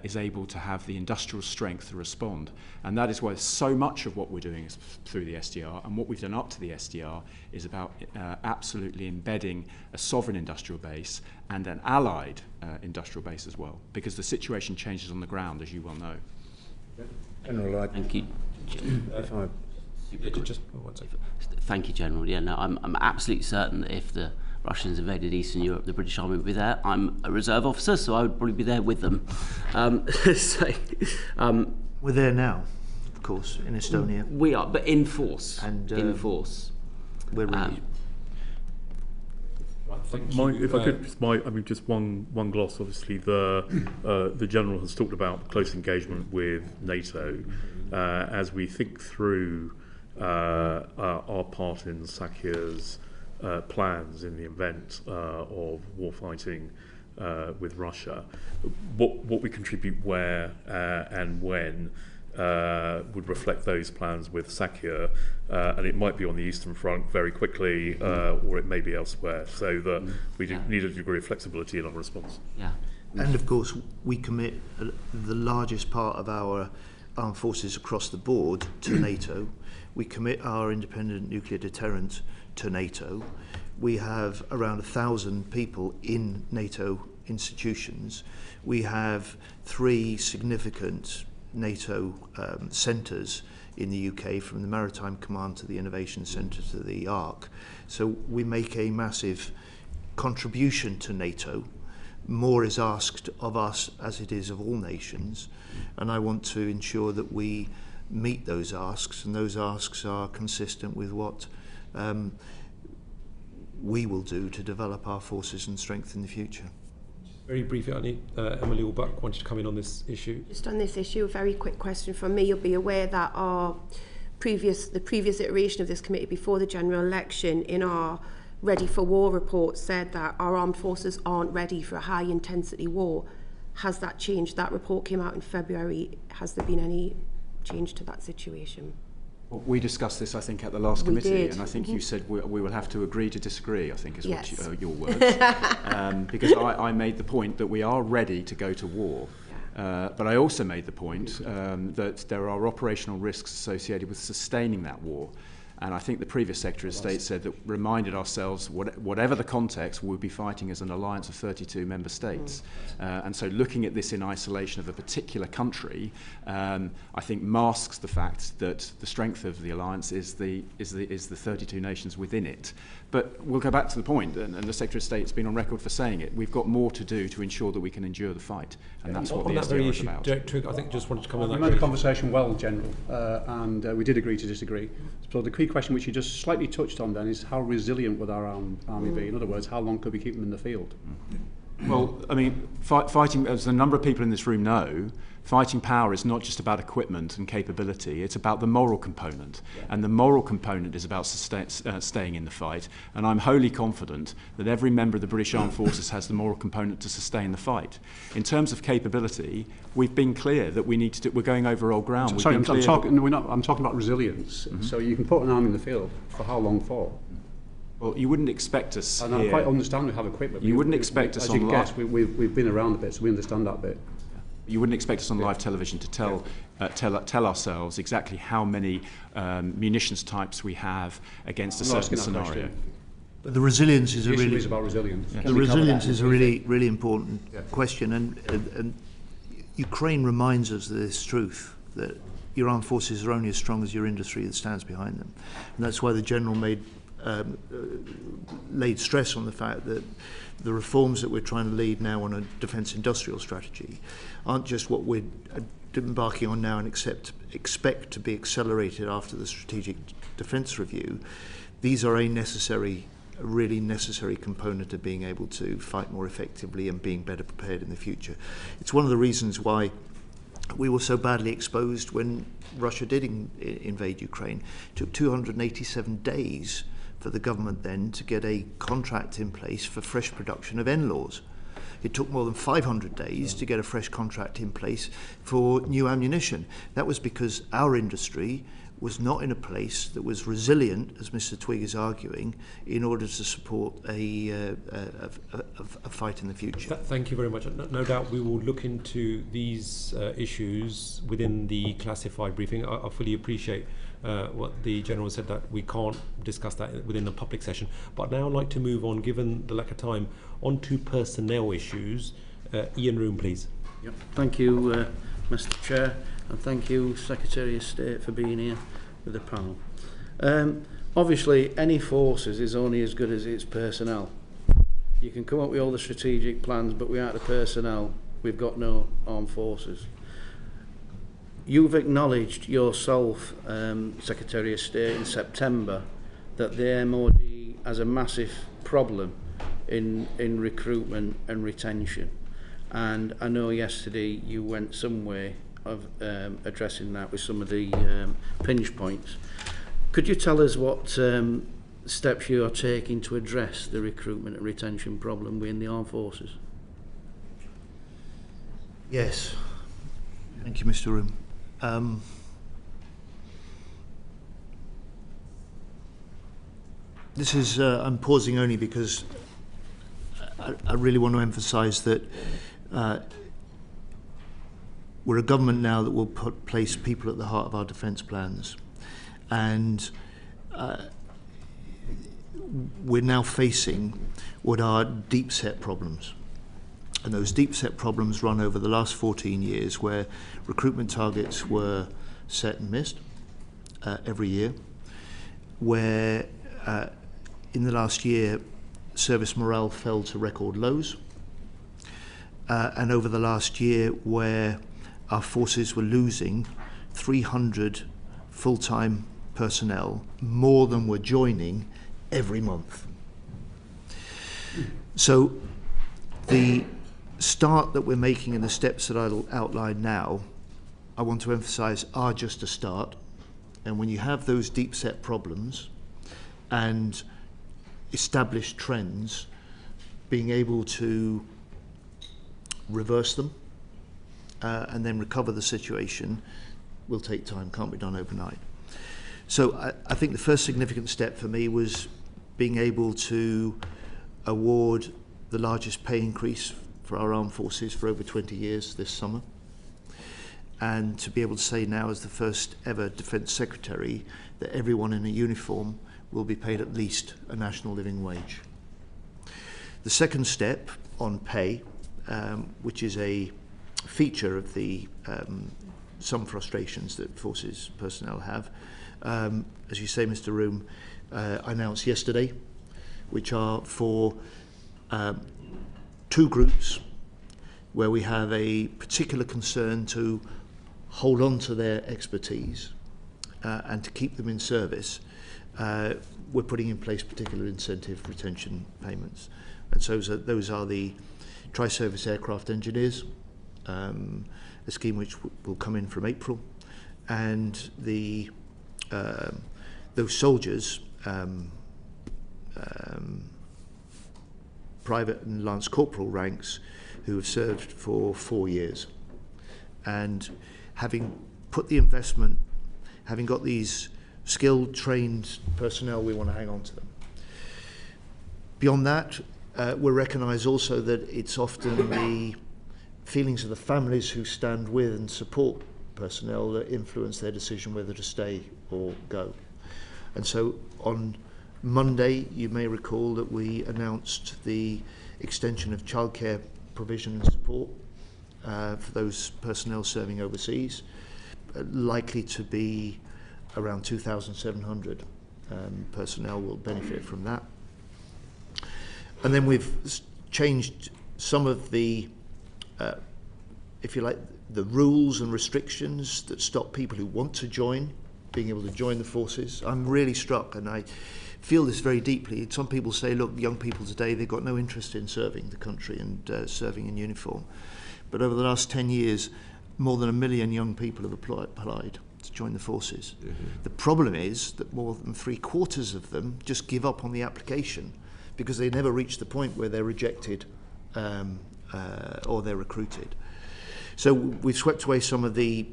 is able to have the industrial strength to respond. And that is why so much of what we're doing is through the SDR, and what we've done up to the SDR is about absolutely embedding a sovereign industrial base and an allied industrial base as well, because the situation changes on the ground, as you well know. General, Thank you. if I Just one second. Thank you, General. Yeah, no, I'm absolutely certain that if the Russians invaded Eastern Europe, the British Army would be there. I'm a reserve officer, so I would probably be there with them. We're there now, of course, in Estonia. We are, but in force. And, in force. We're ready. If I could, just one gloss. Obviously, the General has talked about close engagement with NATO as we think through our part in Sakyer's plans in the event of war fighting with Russia. What we contribute where and when would reflect those plans with Sakyer, and it might be on the Eastern Front very quickly, or it may be elsewhere, so that we need a degree of flexibility in our response. Yeah. And of course, we commit the largest part of our armed forces across the board to NATO. We commit our independent nuclear deterrent to NATO. We have around 1,000 people in NATO institutions. We have 3 significant NATO centres in the UK, from the Maritime Command to the Innovation Centre to the ARC. So we make a massive contribution to NATO. More is asked of us, as it is of all nations, and I want to ensure that we meet those asks, and those asks are consistent with what we will do to develop our forces and strength in the future. Very briefly, I need Emily Allbuck wanted to come in on this issue. Just on this issue, a very quick question from me. You'll be aware that the previous iteration of this committee before the general election, in our Ready for War report, said that our armed forces aren't ready for a high intensity war. Has that changed? That report came out in February. Has there been any change to that situation? Well, we discussed this, I think, at the last We committee, did. and I think you said we will have to agree to disagree, I think is Yes. what your words. Because I made the point that we are ready to go to war. But I also made the point that there are operational risks associated with sustaining that war. And I think the previous Secretary of State said that, reminded ourselves, whatever the context, we'll be fighting as an alliance of 32 member states. And so looking at this in isolation of a particular country, I think masks the fact that the strength of the alliance is the 32 nations within it. But we'll go back to the point, and the Secretary of State's been on record for saying it, we've got more to do to ensure that we can endure the fight. And that's what the SDR is about. Director, I think just wanted to come on We that. made the conversation well, General, and we did agree to disagree. So the key question which you just slightly touched on then is how resilient would our army be? In other words, how long could we keep them in the field? Well, I mean, fighting, as a number of people in this room know, fighting power is not just about equipment and capability, it's about the moral component. And the moral component is about staying in the fight. And I'm wholly confident that every member of the British Armed Forces has the moral component to sustain the fight. In terms of capability, we've been clear that we need to we're going over old ground. Sorry, I'm talking about resilience. So you can put an army in the field for how long for? Well, you wouldn't expect us And here. I quite understand we have equipment. You wouldn't expect us as on you live. guess, we've been around a bit, so we understand that bit. You wouldn't expect us on live television to tell ourselves exactly how many munitions types we have against a certain scenario. But the resilience is The a issue really is about resilience. the resilience is a really important question, and Ukraine reminds us of this truth, that your armed forces are only as strong as your industry that stands behind them, and that's why the General laid stress on the fact that the reforms that we're trying to lead now on a defence industrial strategy aren't just what we're embarking on now and expect to be accelerated after the strategic defence review. These are a really necessary component of being able to fight more effectively and being better prepared in the future. It's one of the reasons why we were so badly exposed when Russia did invade Ukraine. It took 287 days for the government then to get a contract in place for fresh production of NLAWs. It took more than 500 days to get a fresh contract in place for new ammunition. That was because our industry was not in a place that was resilient, as Mr. Twigg is arguing, in order to support a fight in the future. Thank you very much. No doubt we will look into these issues within the classified briefing. I fully appreciate what the General said, that we can't discuss that within the public session. But now I'd like to move on, given the lack of time, on to personnel issues. Ian Room, please. Yep. Thank you, Mr. Chair, and thank you, Secretary of State, for being here with the panel. Obviously, any forces is only as good as its personnel. You can come up with all the strategic plans, but without the personnel, we've got no armed forces. You've acknowledged yourself, Secretary of State, in September, that the MOD has a massive problem in recruitment and retention. And I know yesterday you went some way of addressing that with some of the pinch points. Could you tell us what steps you are taking to address the recruitment and retention problem within the armed forces? Yes. Thank you, Mr. Room. This is, I'm pausing only because I really want to emphasise that we're a government now that will place people at the heart of our defence plans, and we're now facing what are deep-set problems. And those deep-set problems run over the last 14 years, where recruitment targets were set and missed every year, where in the last year service morale fell to record lows, and over the last year where our forces were losing 300 full-time personnel, more than were joining every month. So the start that we're making and the steps that I'll outline now, I want to emphasize, are just a start. And when you have those deep set problems and established trends, being able to reverse them and then recover the situation will take time, can't be done overnight. So I think the first significant step for me was being able to award the largest pay increase for our armed forces for over 20 years this summer, and to be able to say now, as the first ever Defence Secretary, that everyone in a uniform will be paid at least a national living wage. The second step on pay, which is a feature of the some frustrations that forces personnel have, as you say, Mr. Room, I announced yesterday, which are for two groups where we have a particular concern to hold on to their expertise and to keep them in service. We're putting in place particular incentive retention payments. And so those are the tri-service aircraft engineers, a scheme which will come in from April, and the those soldiers, private and lance corporal ranks, who have served for 4 years, and having put the investment, having got these skilled, trained personnel, we want to hang on to them. Beyond that, we recognise also that it's often the feelings of the families who stand with and support personnel that influence their decision whether to stay or go. And so on Monday, you may recall that we announced the extension of childcare provision and support for those personnel serving overseas, likely to be around 2,700 personnel will benefit from that. And then we've changed some of the, if you like, the rules and restrictions that stop people who want to join being able to join the forces. I'm really struck, and I feel this very deeply. Some people say, look, young people today, they've got no interest in serving the country and serving in uniform. But over the last 10 years, more than 1 million young people have applied to join the forces. Mm-hmm. The problem is that more than 3/4 of them just give up on the application because they never reach the point where they're rejected or they're recruited. So we've swept away some of the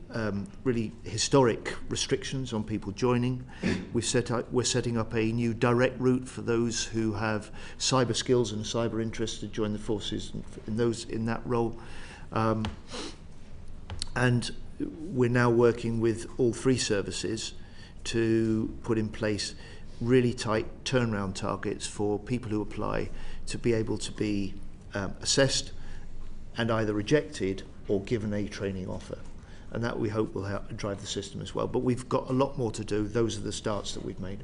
really historic restrictions on people joining. We're setting up a new direct route for those who have cyber skills and cyber interest to join the forces in that role. And we're now working with all 3 services to put in place really tight turnaround targets for people who apply to be able to be assessed and either rejected or given a training offer. And that we hope will help drive the system as well. But we've got a lot more to do. Those are the starts that we've made.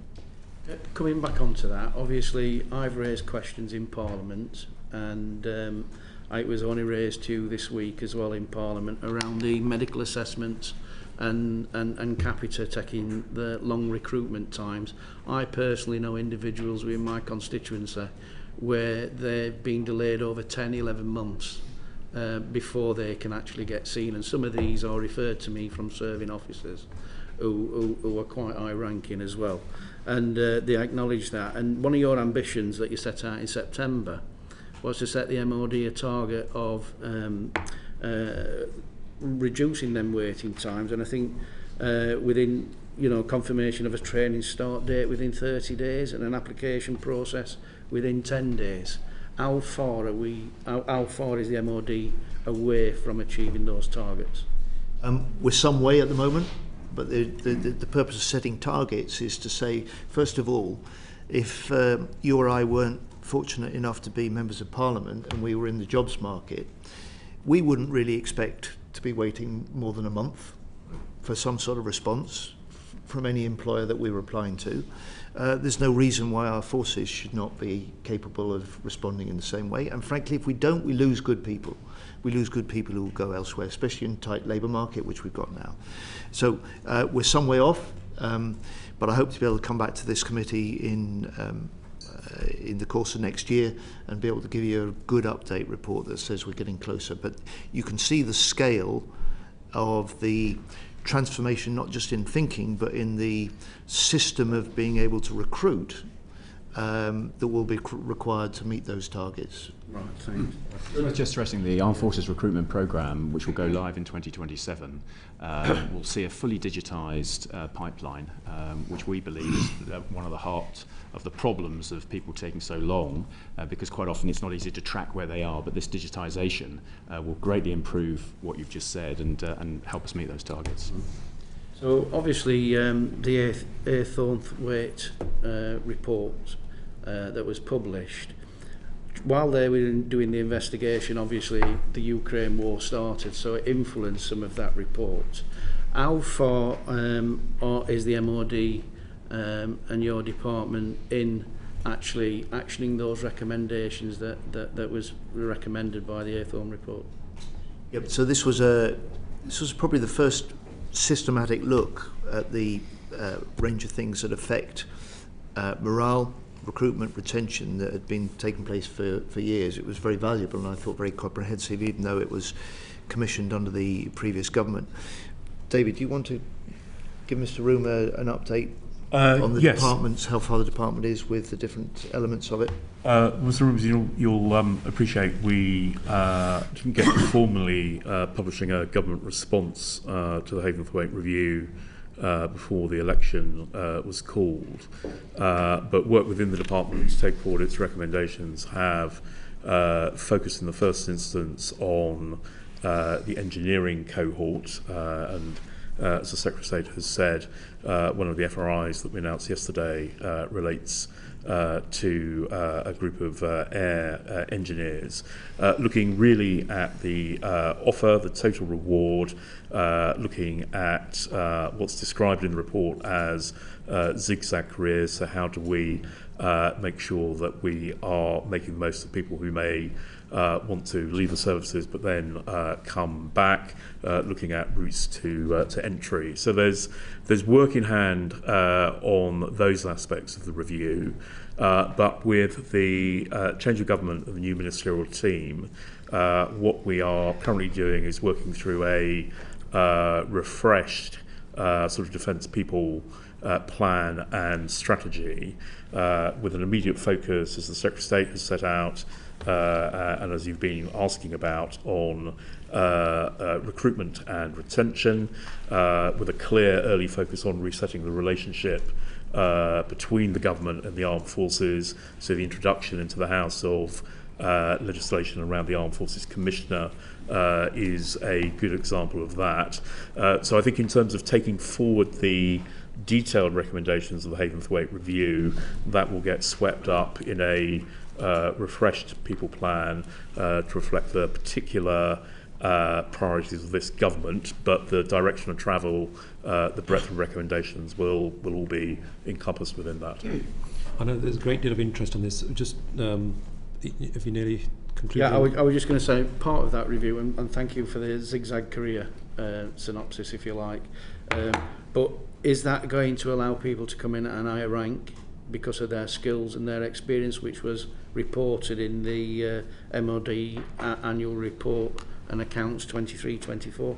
Coming back onto that, obviously I've raised questions in Parliament, and it was only raised to you this week as well in Parliament around the medical assessments and capita taking the long recruitment times. I personally know individuals within my constituency where they've been delayed over 10, 11 months before they can actually get seen, and some of these are referred to me from serving officers who are quite high ranking as well, and they acknowledge that. And one of your ambitions that you set out in September was to set the MOD a target of reducing them waiting times, and I think within confirmation of a training start date within 30 days and an application process within 10 days. How far is the MOD away from achieving those targets? We're some way at the moment, but the purpose of setting targets is to say, first of all, if you or I weren't fortunate enough to be members of Parliament and we were in the jobs market, we wouldn't really expect to be waiting more than a month for some sort of response from any employer that we were applying to. There's no reason why our forces should not be capable of responding in the same way. And frankly, if we don't, we lose good people. We lose good people who will go elsewhere, especially in a tight labour market, which we've got now. So we're some way off, but I hope to be able to come back to this committee in the course of next year and be able to give you a good update report that says we're getting closer. But you can see the scale of the transformation, not just in thinking, but in the system of being able to recruit that will be required to meet those targets. Right, thanks. Just stressing the Armed Forces Recruitment Programme, which will go live in 2027, will see a fully digitised pipeline, which we believe is one of the heart of the problems of people taking so long, because quite often it's not easy to track where they are, but this digitisation will greatly improve what you've just said and help us meet those targets. So obviously the Aythornthwaite report that was published, while they were doing the investigation, obviously the Ukraine war started, so it influenced some of that report. How far is the MOD and your department in actually actioning those recommendations that was recommended by the Aythorn report? Yep. So this was probably the first systematic look at the range of things that affect morale, recruitment, retention that had been taking place for years. It was very valuable and I thought very comprehensive, even though it was commissioned under the previous government. David, do you want to give Mr. Room an update on the departments, how far the department is with the different elements of it? Mr. Rooms, you'll appreciate we didn't get to formally publishing a government response to the Aythornthwaite review before the election was called, but work within the department to take forward its recommendations have focused in the first instance on the engineering cohort, and as the Secretary of State has said, one of the FRIs that we announced yesterday relates to a group of air engineers, looking really at the offer, the total reward, looking at what's described in the report as zigzag careers. So how do we make sure that we are making the most of people who may want to leave the services but then come back, looking at routes to entry. So there's work in hand on those aspects of the review, but with the change of government and the new ministerial team, what we are currently doing is working through a refreshed sort of defence people plan and strategy, with an immediate focus, as the Secretary of State has set out, and as you've been asking about, on recruitment and retention, with a clear early focus on resetting the relationship between the government and the armed forces. So the introduction into the House of legislation around the Armed Forces Commissioner is a good example of that. So I think in terms of taking forward the detailed recommendations of the Haventhwaite review, that will get swept up in a refreshed people plan to reflect the particular priorities of this government, but the direction of travel, the breadth of recommendations will all be encompassed within that. I know there's a great deal of interest on this. Just if you nearly concluded. Yeah, I was just going to say part of that review, and thank you for the zigzag career synopsis, if you like. But is that going to allow people to come in at an higher rank because of their skills and their experience, which was reported in the MOD annual report and accounts 23-24?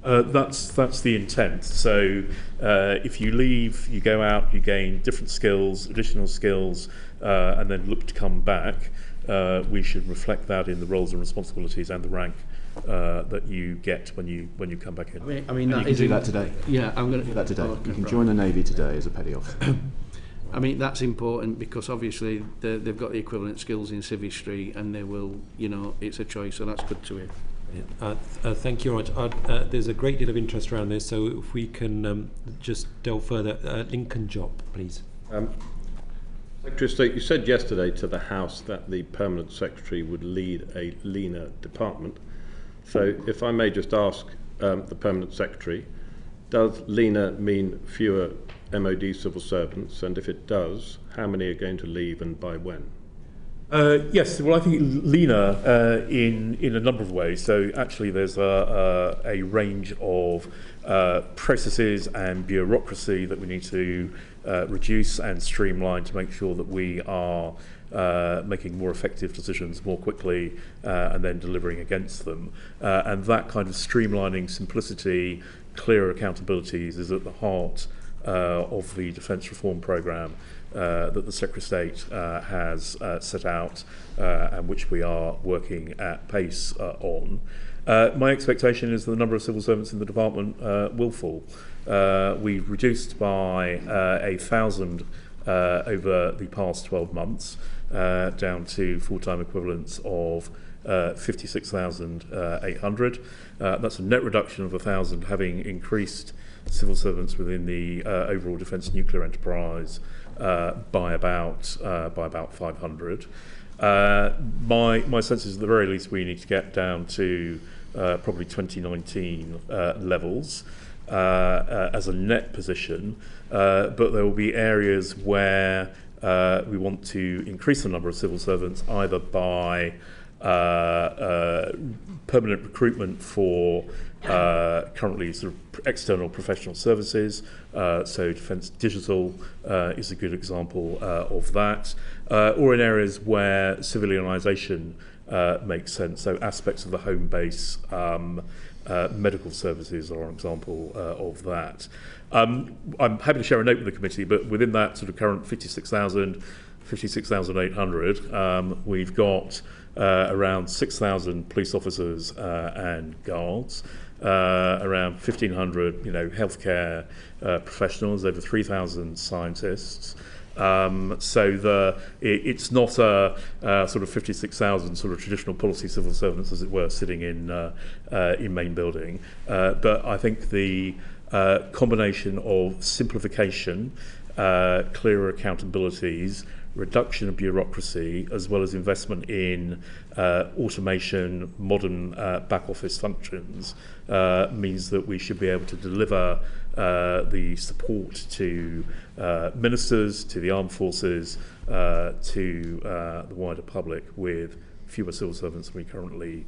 That's the intent. So if you leave, you go out, you gain different skills, additional skills, and then look to come back. We should reflect that in the roles and responsibilities and the rank that you get when you come back in. I mean you can do that today. Yeah, I'm going to do that today. Okay, you can join the Navy today as a petty officer. I mean, that's important because obviously they've got the equivalent skills in civistry, and they will, it's a choice, so that's good to hear. Thank you, Raj. There's a great deal of interest around this, so if we can just delve further. Lincoln Job, please. Secretary of State, you said yesterday to the House that the Permanent Secretary would lead a leaner department. So if I may just ask the Permanent Secretary, does leaner mean fewer MOD civil servants? And if it does, how many are going to leave and by when? Yes, well, I think leaner in a number of ways. So actually there's a range of processes and bureaucracy that we need to reduce and streamline to make sure that we are making more effective decisions more quickly and then delivering against them. And that kind of streamlining, simplicity, clearer accountabilities is at the heart of the Defence Reform Programme that the Secretary of State has set out and which we are working at pace on. My expectation is that the number of civil servants in the department will fall. We've reduced by 1,000 over the past 12 months down to full-time equivalents of 56,800. That's a net reduction of 1,000, having increased civil servants within the overall defence nuclear enterprise by about 500. My sense is at the very least we need to get down to probably 2019 levels as a net position, but there will be areas where we want to increase the number of civil servants either by permanent recruitment for currently sort of external professional services, so Defence Digital is a good example of that, or in areas where civilianisation makes sense, so aspects of the home base, medical services are an example of that. I'm happy to share a note with the committee, but within that sort of current 56,800, we've got around 6,000 police officers and guards, around 1,500, healthcare professionals, over 3,000 scientists. So it's not a sort of 56,000 sort of traditional policy civil servants, as it were, sitting in main building. But I think the combination of simplification, clearer accountabilities, reduction of bureaucracy, as well as investment in automation, modern back office functions, means that we should be able to deliver the support to ministers, to the armed forces, to the wider public with fewer civil servants than we currently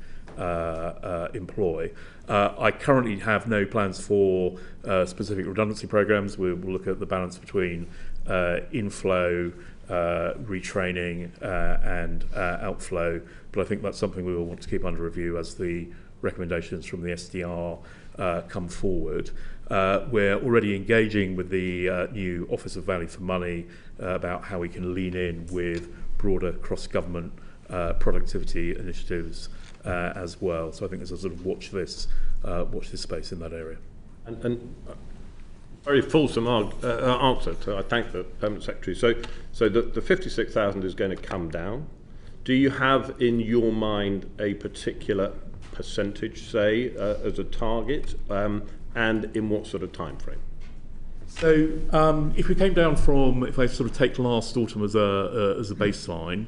employ. I currently have no plans for specific redundancy programs. We'll look at the balance between inflow, retraining and outflow, but I think that's something we will want to keep under review as the recommendations from the SDR come forward. We're already engaging with the new Office of Value for Money about how we can lean in with broader cross-government productivity initiatives as well. So I think there's a sort of watch this space in that area. And very fulsome answer. So I thank the Permanent Secretary. So the 56,000 is going to come down. Do you have in your mind a particular percentage, say, as a target, and in what sort of time frame? So if we came down from, if I sort of take last autumn as a baseline,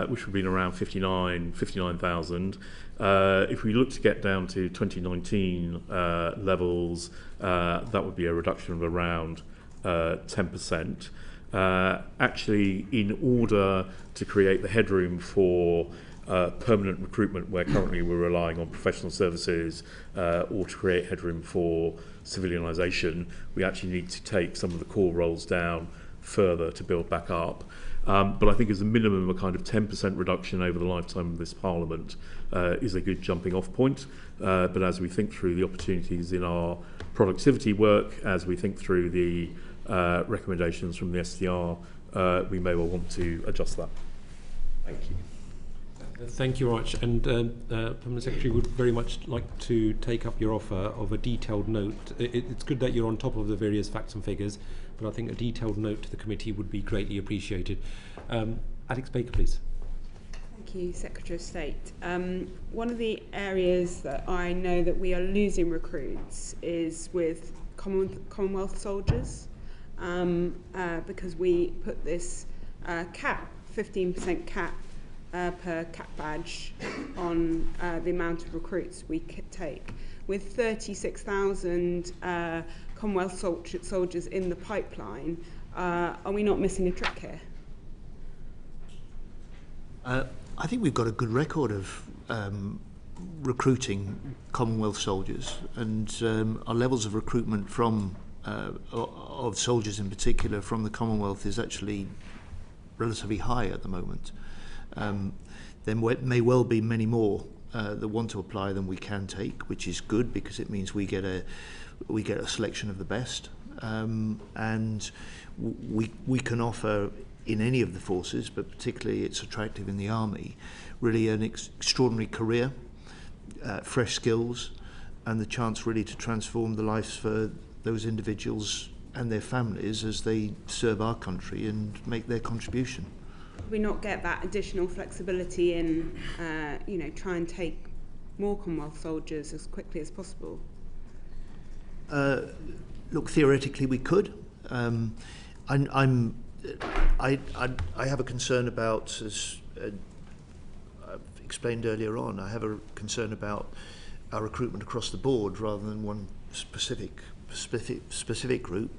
which would have been around 59,000. If we look to get down to 2019 levels, that would be a reduction of around 10%. Actually, in order to create the headroom for permanent recruitment, where currently we're relying on professional services, or to create headroom for civilianisation, we actually need to take some of the core roles down further to build back up. But I think as a minimum, a kind of 10% reduction over the lifetime of this Parliament is a good jumping off point. But as we think through the opportunities in our productivity work, as we think through the recommendations from the SDR, we may well want to adjust that. Thank you. Thank you very much, and Permanent Secretary would very much like to take up your offer of a detailed note. It's good that you're on top of the various facts and figures, but I think a detailed note to the committee would be greatly appreciated. Alex Baker, please. Thank you, Secretary of State. One of the areas that I know that we are losing recruits is with Commonwealth soldiers, because we put this cap, 15% cap, per cap badge on the amount of recruits we could take. With 36,000 Commonwealth soldiers in the pipeline, are we not missing a trick here? I think we've got a good record of recruiting Commonwealth soldiers, and our levels of recruitment from of soldiers in particular from the Commonwealth is actually relatively high at the moment. There may well be many more that want to apply than we can take, which is good because it means we get a selection of the best, and we can offer in any of the forces, but particularly it's attractive in the Army, really an extraordinary career, fresh skills, and the chance really to transform the lives for those individuals and their families as they serve our country and make their contribution. We not get that additional flexibility in, try and take more Commonwealth soldiers as quickly as possible? Look, theoretically we could. I have a concern about, as I've explained earlier on, I have a concern about our recruitment across the board rather than one specific group,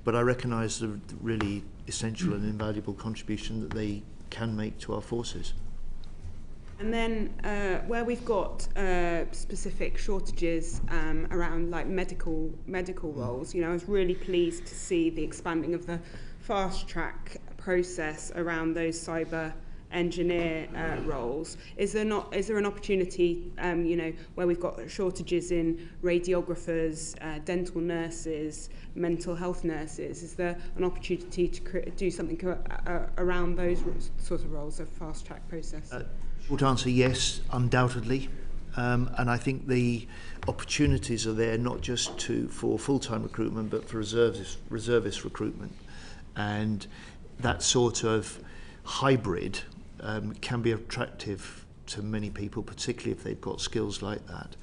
but I recognise the really essential and invaluable contribution that they can make to our forces. And then where we've got specific shortages around like medical roles, I was really pleased to see the expanding of the fast track process around those cyber engineer roles. Is there an opportunity, where we've got shortages in radiographers, dental nurses, mental health nurses? Is there an opportunity to do something around those sort of roles, a fast track process? Short answer, yes, undoubtedly. And I think the opportunities are there not just for full-time recruitment, but for reservist recruitment. And that sort of hybrid can be attractive to many people, particularly if they've got skills like that.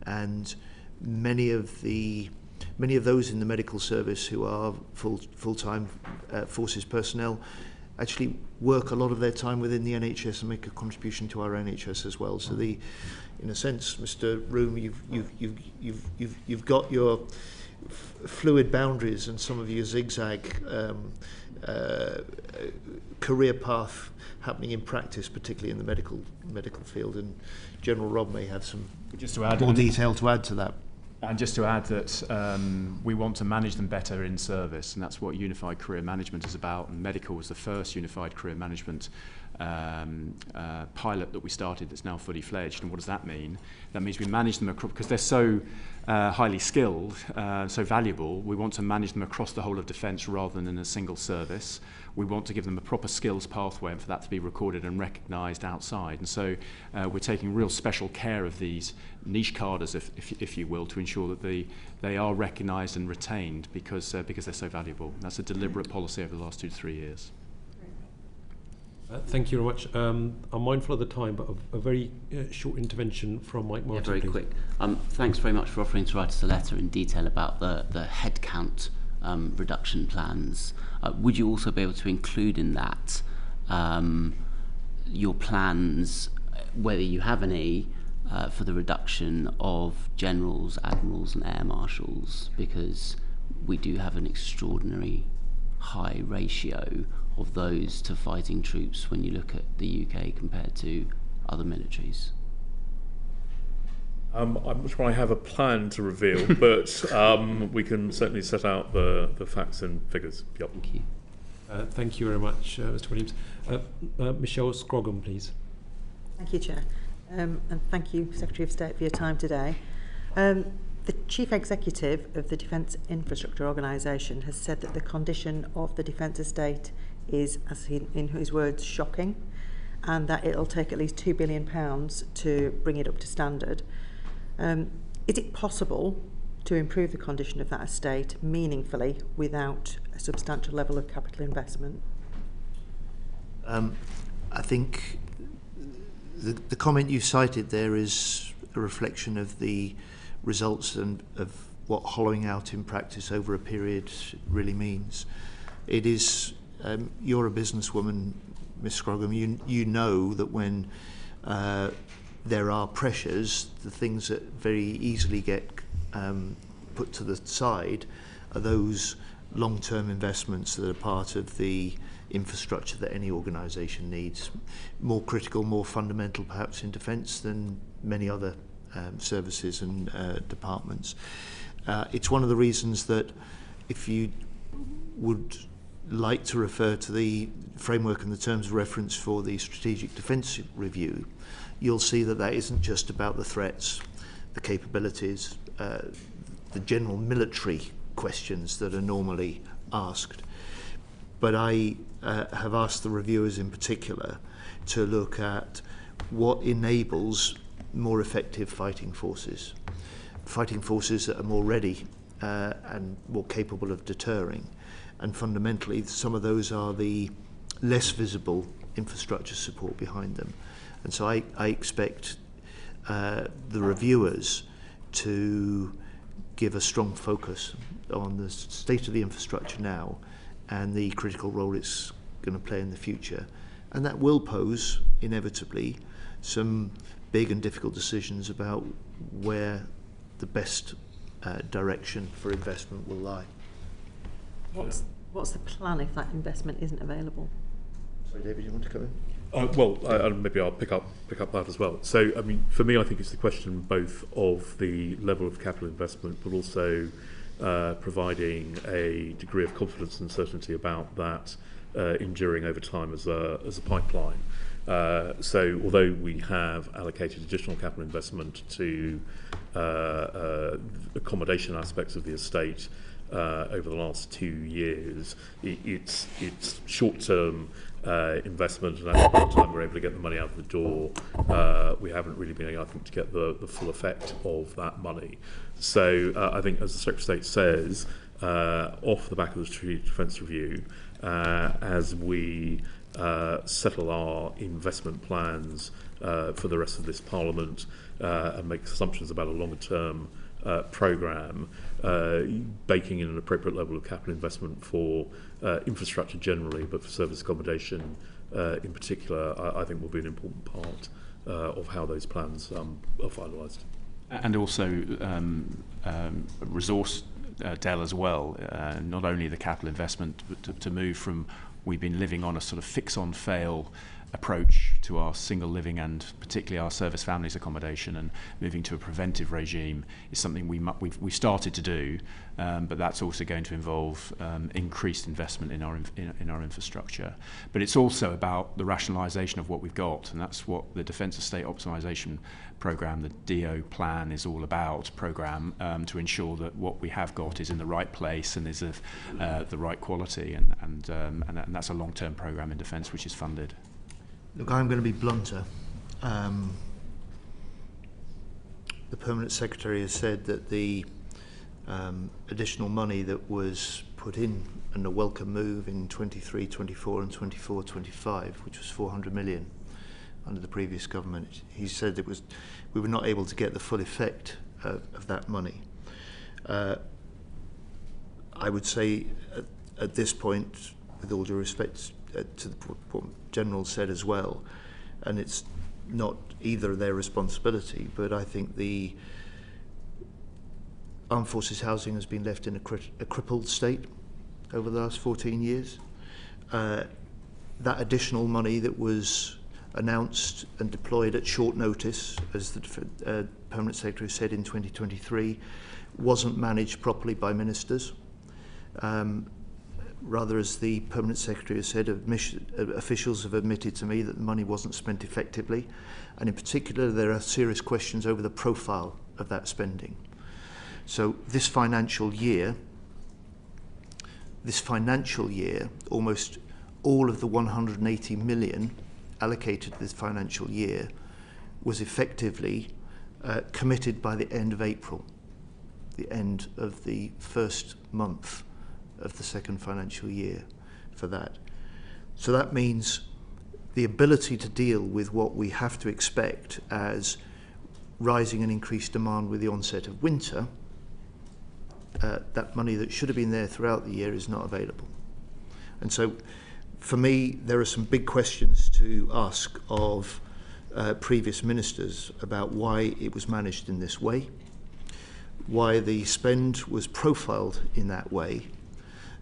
And many of those in the medical service who are full-time forces personnel actually work a lot of their time within the NHS and make a contribution to our NHS as well. So in a sense, Mr. Room, you've got your fluid boundaries and some of your zigzag career path happening in practice, particularly in the medical field. And General Rob may have some more detail to add to that. And just to add that we want to manage them better in service, and that's what unified career management is about. And medical was the first unified career management pilot that we started that's now fully fledged. And what does that mean? That means we manage them across, because they're so highly skilled, so valuable. We want to manage them across the whole of defence rather than in a single service. We want to give them a proper skills pathway and for that to be recorded and recognised outside. And so we're taking real special care of these niche cadres, if you will, to ensure that they are recognised and retained because they're so valuable. And that's a deliberate policy over the last 2 to 3 years. Thank you very much. I'm mindful of the time, but a very short intervention from Mike Martin. Yeah, very please. quick. Thanks very much for offering to write us a letter in detail about the headcount reduction plans. Would you also be able to include in that your plans, whether you have any, for the reduction of generals, admirals and air marshals, because we do have an extraordinary high ratio of those to fighting troops when you look at the UK compared to other militaries? I'm not sure I have a plan to reveal, but we can certainly set out the facts and figures. Yep. Thank you. Thank you very much, Mr. Williams. Michelle Scroggin, please. Thank you, Chair. And thank you, Secretary of State, for your time today. The Chief Executive of the Defence Infrastructure Organisation has said that the condition of the defence estate is, as in his words, shocking, and that it'll take at least £2 billion to bring it up to standard. Is it possible to improve the condition of that estate meaningfully without a substantial level of capital investment? I think the comment you cited there is a reflection of the results and of what hollowing out in practice over a period really means. It is, you're a businesswoman, Ms. Scroggin, you know that when there are pressures, the things that very easily get put to the side are those long-term investments that are part of the infrastructure that any organisation needs. More critical, more fundamental perhaps in defence than many other services and departments. It's one of the reasons that if you would like to refer to the framework and the terms of reference for the Strategic Defence Review, you'll see that that isn't just about the threats, the capabilities, the general military questions that are normally asked. But I have asked the reviewers in particular to look at what enables more effective fighting forces that are more ready and more capable of deterring. And fundamentally, some of those are the less visible infrastructure support behind them. And so I expect the reviewers to give a strong focus on the state of the infrastructure now and the critical role it's going to play in the future. And that will pose, inevitably, some big and difficult decisions about where the best direction for investment will lie. What's the plan if that investment isn't available? Sorry, David, you want to come in? Maybe I'll pick up that as well. So, I mean, for me, I think it's the question both of the level of capital investment, but also providing a degree of confidence and certainty about that enduring over time as a pipeline. So, although we have allocated additional capital investment to accommodation aspects of the estate over the last 2 years, it's short-term investment, and at the time we're able to get the money out the door, we haven't really been able, I think, to get the full effect of that money. So I think, as the Secretary of State says, off the back of the Strategic Defence Review, as we settle our investment plans for the rest of this Parliament and make assumptions about a longer-term programme, baking in an appropriate level of capital investment for infrastructure generally, but for service accommodation in particular, I think will be an important part of how those plans are finalised. And also resource, Dell, as well, not only the capital investment, but to move from, we've been living on a sort of fix-on-fail approach to our single living and particularly our service families accommodation, and moving to a preventive regime is something we've started to do, but that's also going to involve increased investment in our infrastructure. But it's also about the rationalisation of what we've got, and that's what the Defence Estate Optimisation programme, the DO plan, is all about. Programme to ensure that what we have got is in the right place and is of the right quality, and that's a long-term programme in defence which is funded. Look, I'm going to be blunter. The Permanent Secretary has said that the additional money that was put in, and a welcome move in 23-24 and 24-25, which was 400 million under the previous government, he said that we were not able to get the full effect of that money. I would say at this point, with all due respect to what General said as well, and it's not either their responsibility, but I think the Armed Forces housing has been left in a crippled state over the last 14 years. That additional money that was announced and deployed at short notice, as the Permanent Secretary said in 2023, wasn't managed properly by ministers. Rather, as the Permanent Secretary has said, officials have admitted to me that the money wasn't spent effectively, and in particular there are serious questions over the profile of that spending. So this financial year, almost all of the 180 million allocated to this financial year was effectively committed by the end of April, the end of the first month of the second financial year for that. So that means the ability to deal with what we have to expect as rising and increased demand with the onset of winter, that money that should have been there throughout the year is not available. And so for me, there are some big questions to ask of previous ministers about why it was managed in this way, why the spend was profiled in that way,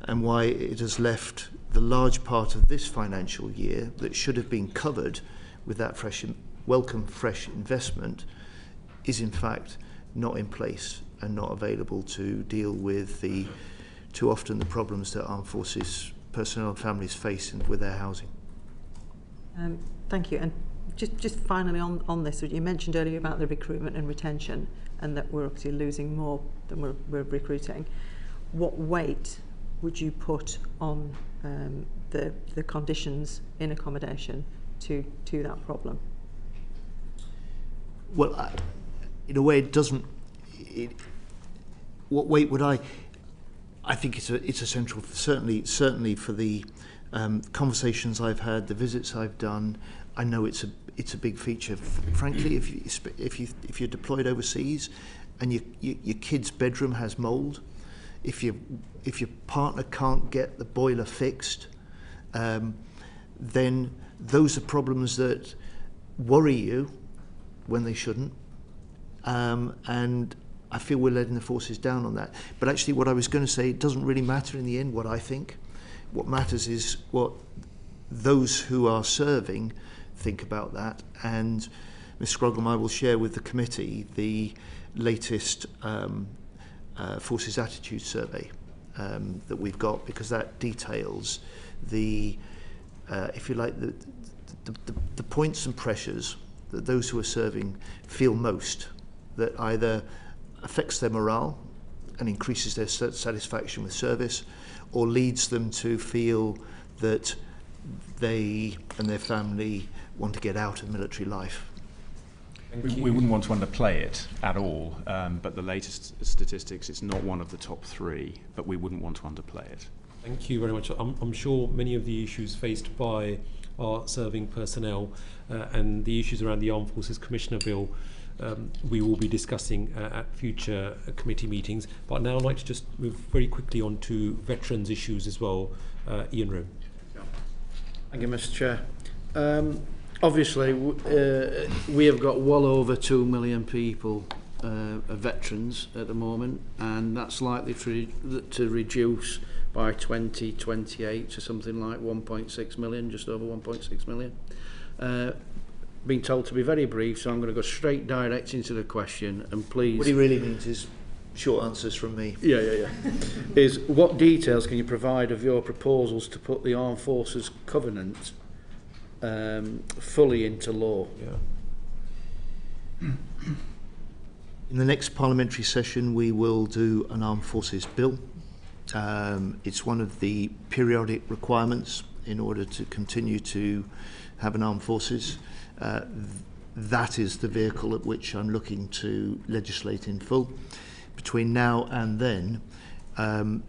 and why it has left the large part of this financial year that should have been covered with that welcome fresh investment is in fact not in place and not available to deal with too often the problems that Armed Forces personnel and families face with their housing. Thank you. And just finally on this, you mentioned earlier about the recruitment and retention, and that we're obviously losing more than we're recruiting. What weight would you put on the conditions in accommodation to that problem? Well, in a way, it doesn't. What weight would I think it's a central. Certainly for the conversations I've had, the visits I've done, I know it's a big feature. Frankly, if you're deployed overseas, and your kid's bedroom has mould, if your partner can't get the boiler fixed, then those are problems that worry you when they shouldn't. And I feel we're letting the forces down on that. But actually what I was going to say, it doesn't really matter in the end what I think. What matters is what those who are serving think about that. And Ms. Scrogglem, I will share with the committee the latest Forces Attitude Survey that we've got, because that details the, if you like, the points and pressures that those who are serving feel most, that either affects their morale and increases their satisfaction with service, or leads them to feel that they and their family want to get out of military life. We wouldn't want to underplay it at all, but the latest statistics, it's not one of the top three, but we wouldn't want to underplay it. Thank you very much. I'm sure many of the issues faced by our serving personnel and the issues around the Armed Forces Commissioner Bill we will be discussing at future committee meetings. But now I'd like to just move very quickly on to veterans issues as well. Ian Rowe. Thank you, Mr. Chair. Obviously, we have got well over 2 million people veterans at the moment, and that's likely to reduce by 2028 to something like 1.6 million, just over 1.6 million. Been told to be very brief, so I'm going to go straight direct into the question, and please... What he really means is short answers from me. Yeah. Is what details can you provide of your proposals to put the Armed Forces Covenant fully into law? Yeah. In the next parliamentary session, we will do an Armed Forces Bill. It's one of the periodic requirements in order to continue to have an armed forces. That is the vehicle at which I'm looking to legislate in full. Between now and then,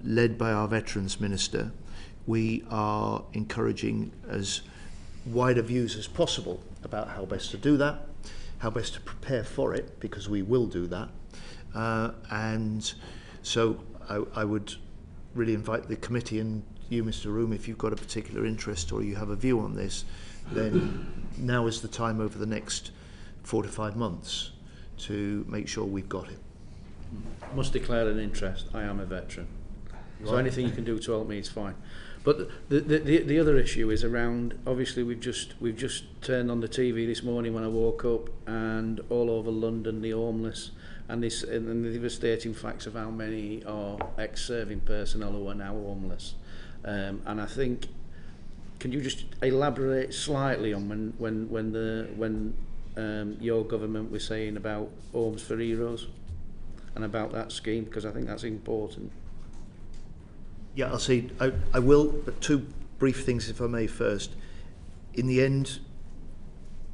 led by our Veterans Minister, we are encouraging as wider views as possible about how best to do that, how best to prepare for it, because we will do that. And so I would really invite the committee and you, Mr. Room, if you've got a particular interest or you have a view on this, then now is the time over the next 4 to 5 months to make sure we've got it. I must declare an interest. I am a veteran. So anything you can do to help me is fine. But the other issue is around, obviously we've just turned on the TV this morning when I woke up, and all over London the homeless and the devastating facts of how many are ex-serving personnel who are now homeless. And I think, can you just elaborate slightly on when your government was saying about Homes for Heroes and about that scheme, because I think that's important. Yeah, I'll say I will, but 2 brief things if I may first. In the end,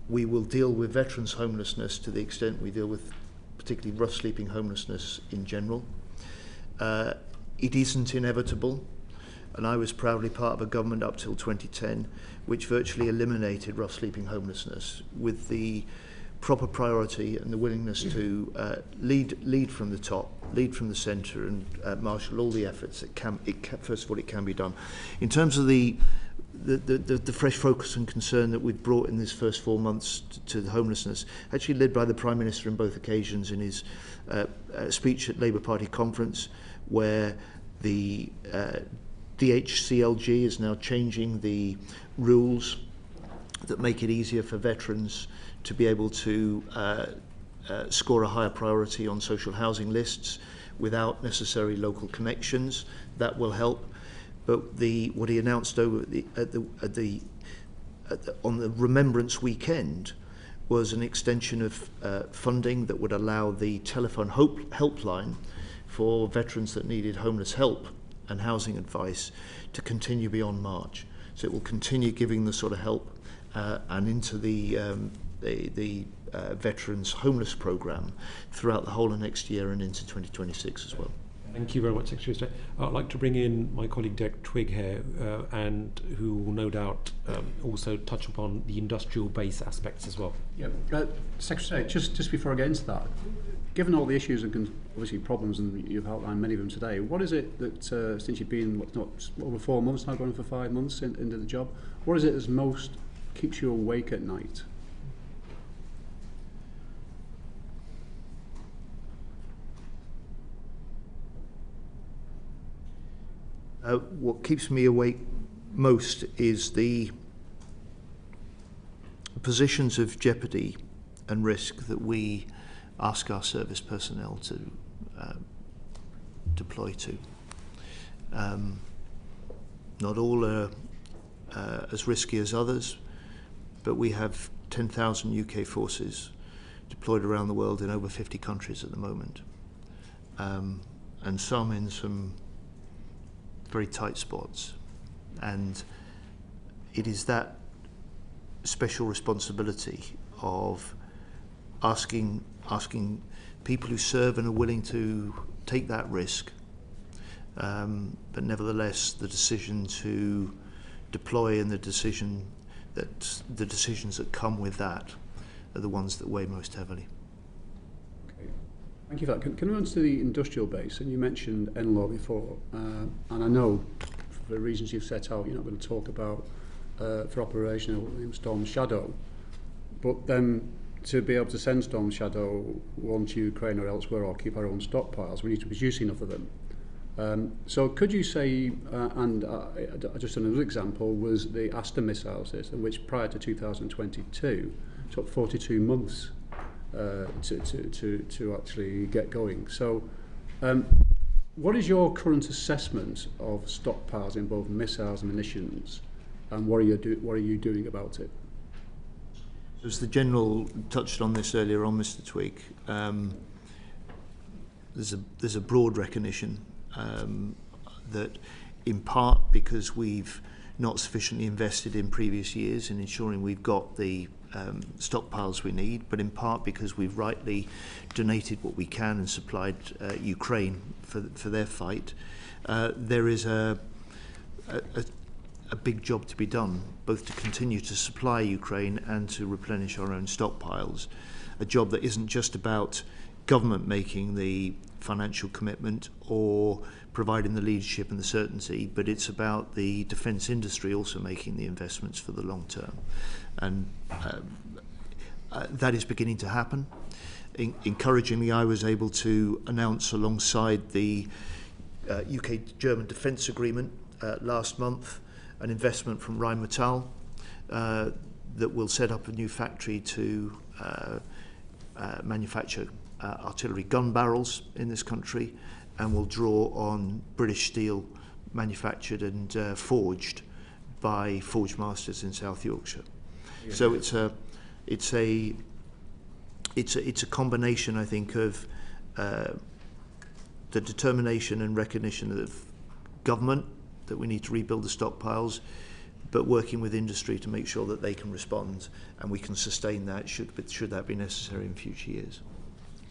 we will deal with veterans' homelessness to the extent we deal with particularly rough sleeping homelessness in general. It isn't inevitable, and I was proudly part of a government up till 2010 which virtually eliminated rough sleeping homelessness with the proper priority and the willingness to lead from the top, lead from the centre, and marshal all the efforts that first of all it can be done. In terms of the fresh focus and concern that we've brought in this first 4 months to the homelessness, actually led by the Prime Minister on both occasions in his speech at Labour Party conference, where the DHCLG is now changing the rules that make it easier for veterans to be able to score a higher priority on social housing lists without necessary local connections. That will help. But what he announced over on the Remembrance Weekend was an extension of funding that would allow the telephone helpline for veterans that needed homeless help and housing advice to continue beyond March. So it will continue giving the sort of help and into the Veterans Homeless Programme throughout the whole of next year and into 2026 as well. Thank you very much, Secretary of State. I'd like to bring in my colleague Derek Twigg here, and who will no doubt also touch upon the industrial base aspects as well. Yeah, Secretary of State, just before I get into that, given all the issues and obviously problems, and you've outlined many of them today, what is it that, since you've been over 4 months now, going for 5 months into the job, what is it that most keeps you awake at night? What keeps me awake most is the positions of jeopardy and risk that we ask our service personnel to deploy to. Not all are as risky as others, but we have 10,000 UK forces deployed around the world in over 50 countries at the moment, and some in some very tight spots, and it is that special responsibility of asking people who serve and are willing to take that risk, but nevertheless the decision to deploy and the decisions that come with that are the ones that weigh most heavily. Thank you for that. Can we run to the industrial base? And you mentioned NLAW before, and I know for the reasons you've set out, you're not going to talk about for operational Storm Shadow, but then to be able to send Storm Shadow on to Ukraine or elsewhere or keep our own stockpiles, we need to produce enough of them. So could you say, just another example was the Aster missile system, which prior to 2022 took 42 months to actually get going. So what is your current assessment of stockpiles in both missiles and munitions, and what are you doing about it? As the General touched on this earlier on, Mr. Twigg, there's a broad recognition that in part because we've not sufficiently invested in previous years in ensuring we've got the stockpiles we need, but in part because we've rightly donated what we can and supplied Ukraine for their fight, there is a big job to be done, both to continue to supply Ukraine and to replenish our own stockpiles. A job that isn't just about government making the financial commitment or providing the leadership and the certainty, but it's about the defence industry also making the investments for the long term. And that is beginning to happen. Encouragingly, I was able to announce alongside the UK-German defence agreement last month an investment from Rheinmetall that will set up a new factory to manufacture artillery gun barrels in this country, and will draw on British steel manufactured and forged by Forge Masters in South Yorkshire. Yeah. So it's a combination, I think, of the determination and recognition of government that we need to rebuild the stockpiles, but working with industry to make sure that they can respond and we can sustain that should that be necessary in future years.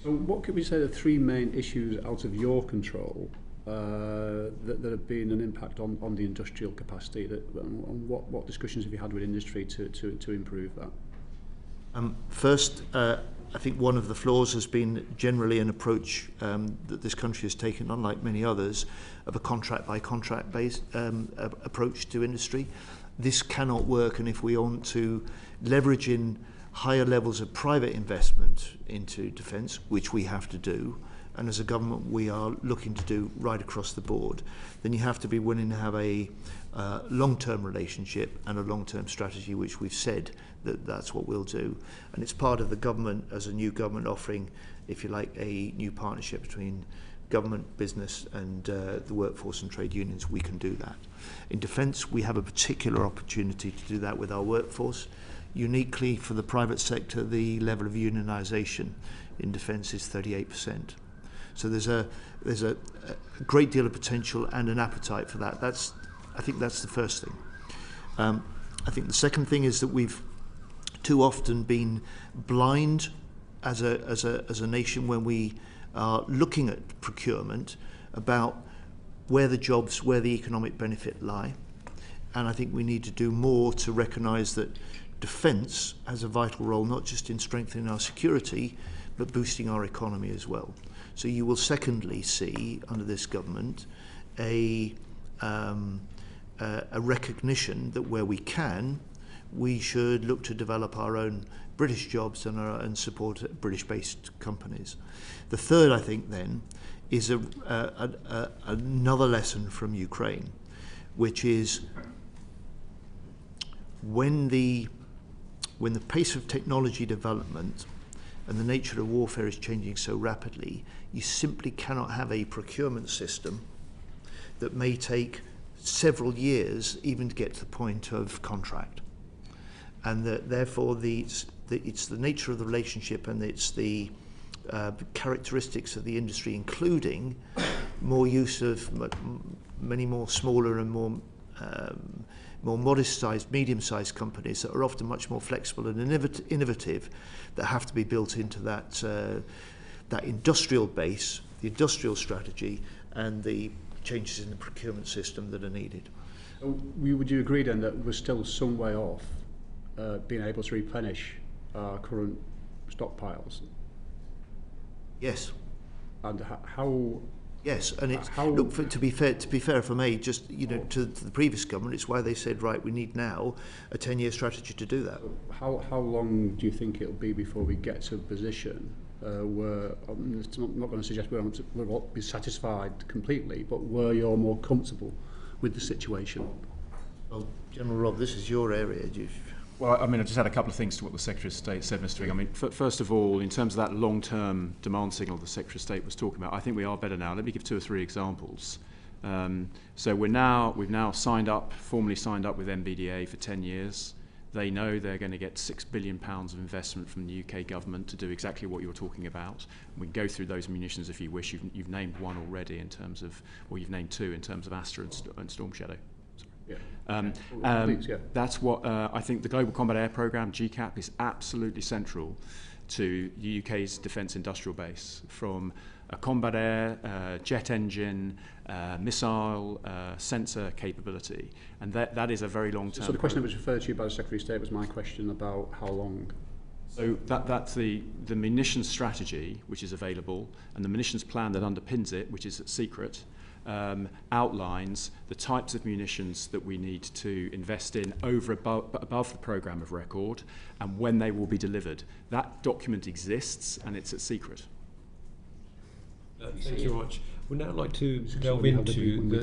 So what could we say are the three main issues out of your control that have been an impact on the industrial capacity? And what discussions have you had with industry to improve that? First, I think one of the flaws has been generally an approach that this country has taken, unlike many others, of a contract-by-contract based approach to industry. This cannot work, and if we want to leverage in higher levels of private investment into defence, which we have to do, and as a government we are looking to do right across the board, then you have to be willing to have a long-term relationship and a long-term strategy, which we've said that's what we'll do. And it's part of the government, as a new government, offering, if you like, a new partnership between government, business and the workforce and trade unions. We can do that. In defence, we have a particular opportunity to do that with our workforce. Uniquely for the private sector, the level of unionisation in defence is 38%. So there's a great deal of potential and an appetite for that. I think that's the first thing. I think the second thing is that we've too often been blind as a nation when we are looking at procurement about where the jobs, where the economic benefit lie. And I think we need to do more to recognise that defence has a vital role, not just in strengthening our security, but boosting our economy as well. So you will secondly see, under this government, a recognition that where we can, we should look to develop our own British jobs and support British-based companies. The third, I think, then, is another lesson from Ukraine, which is when the pace of technology development and the nature of warfare is changing so rapidly, you simply cannot have a procurement system that may take several years even to get to the point of contract. And that therefore it's the nature of the relationship and it's the characteristics of the industry, including more use of many more smaller and more modest-sized, medium-sized companies that are often much more flexible and innovative, that have to be built into that industrial base, the industrial strategy, and the changes in the procurement system that are needed. So would you agree then that we're still some way off being able to replenish our current stockpiles? Yes. And how? Yes, and it's look, to be fair, if I may, just to the previous government, it's why they said, right, we need now a 10-year strategy to do that. How long do you think it'll be before we get to a position were, it's not going to suggest we'll be satisfied completely, but were you more comfortable with the situation? Well, General Rob, this is your area. Well, I mean, I just had a couple of things to what the Secretary of State said, Mr. Ring. I mean, first of all, in terms of that long-term demand signal the Secretary of State was talking about, I think we are better now. Let me give 2 or 3 examples. So we've now formally signed up with MBDA for 10 years. They know they're going to get £6 billion of investment from the UK government to do exactly what you're talking about. We can go through those munitions if you wish. You've named one already in terms of, or you've named 2 in terms of Astra and Storm Shadow. Yeah. That's what I think the Global Combat Air Programme, GCAP, is absolutely central to the UK's defence industrial base, from a combat air, jet engine, missile, sensor capability. And that is a very long-term... So the question that was referred to you by the Secretary of State was my question about how long. So that's the munitions strategy, which is available, and the munitions plan that underpins it, which is secret, outlines the types of munitions that we need to invest in above the programme of record and when they will be delivered. That document exists and it's a secret. Thank you very much. We'd now like to delve into the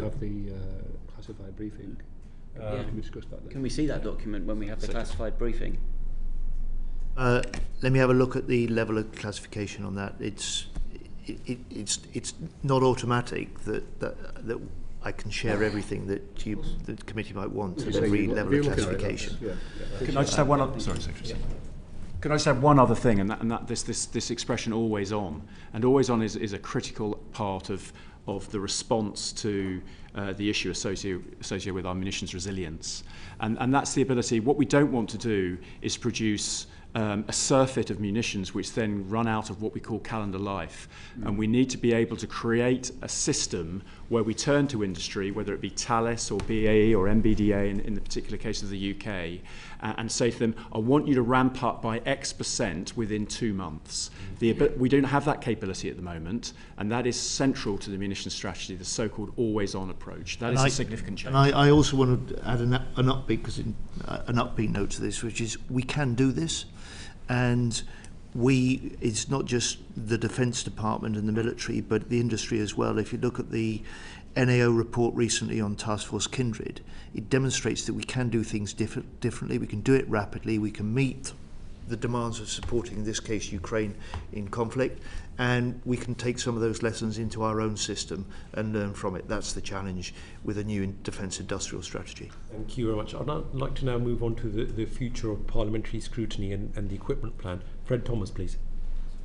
classified briefing. Can we discuss that then? Can we see that document when we have the classified briefing? Let me have a look at the level of classification on that. It's not automatic that I can share everything that the committee might want at every level of classification. Can I just have one other? Sorry, Secretary. Can I just have one other thing, and that this expression "always on," and "always on" is a critical part of the response to the issue associated with our munitions resilience, and that's the ability. What we don't want to do is produce a surfeit of munitions which then run out of what we call calendar life. And we need to be able to create a system where we turn to industry, whether it be Thales or BAE or MBDA in the particular case of the UK, and say to them, I want you to ramp up by X% within 2 months. We don't have that capability at the moment, and that is central to the munitions strategy, the so-called always-on approach. That is a significant change. And I also want to add an upbeat note to this, which is we can do this. And it's not just the Defence Department and the military, but the industry as well. If you look at the NAO report recently on Task Force Kindred, it demonstrates that we can do things differently, we can do it rapidly, we can meet the demands of supporting, in this case, Ukraine in conflict, and we can take some of those lessons into our own system and learn from it. That's the challenge with a new defence industrial strategy. Thank you very much. I'd like to now move on to the future of parliamentary scrutiny and the equipment plan. Fred Thomas, please.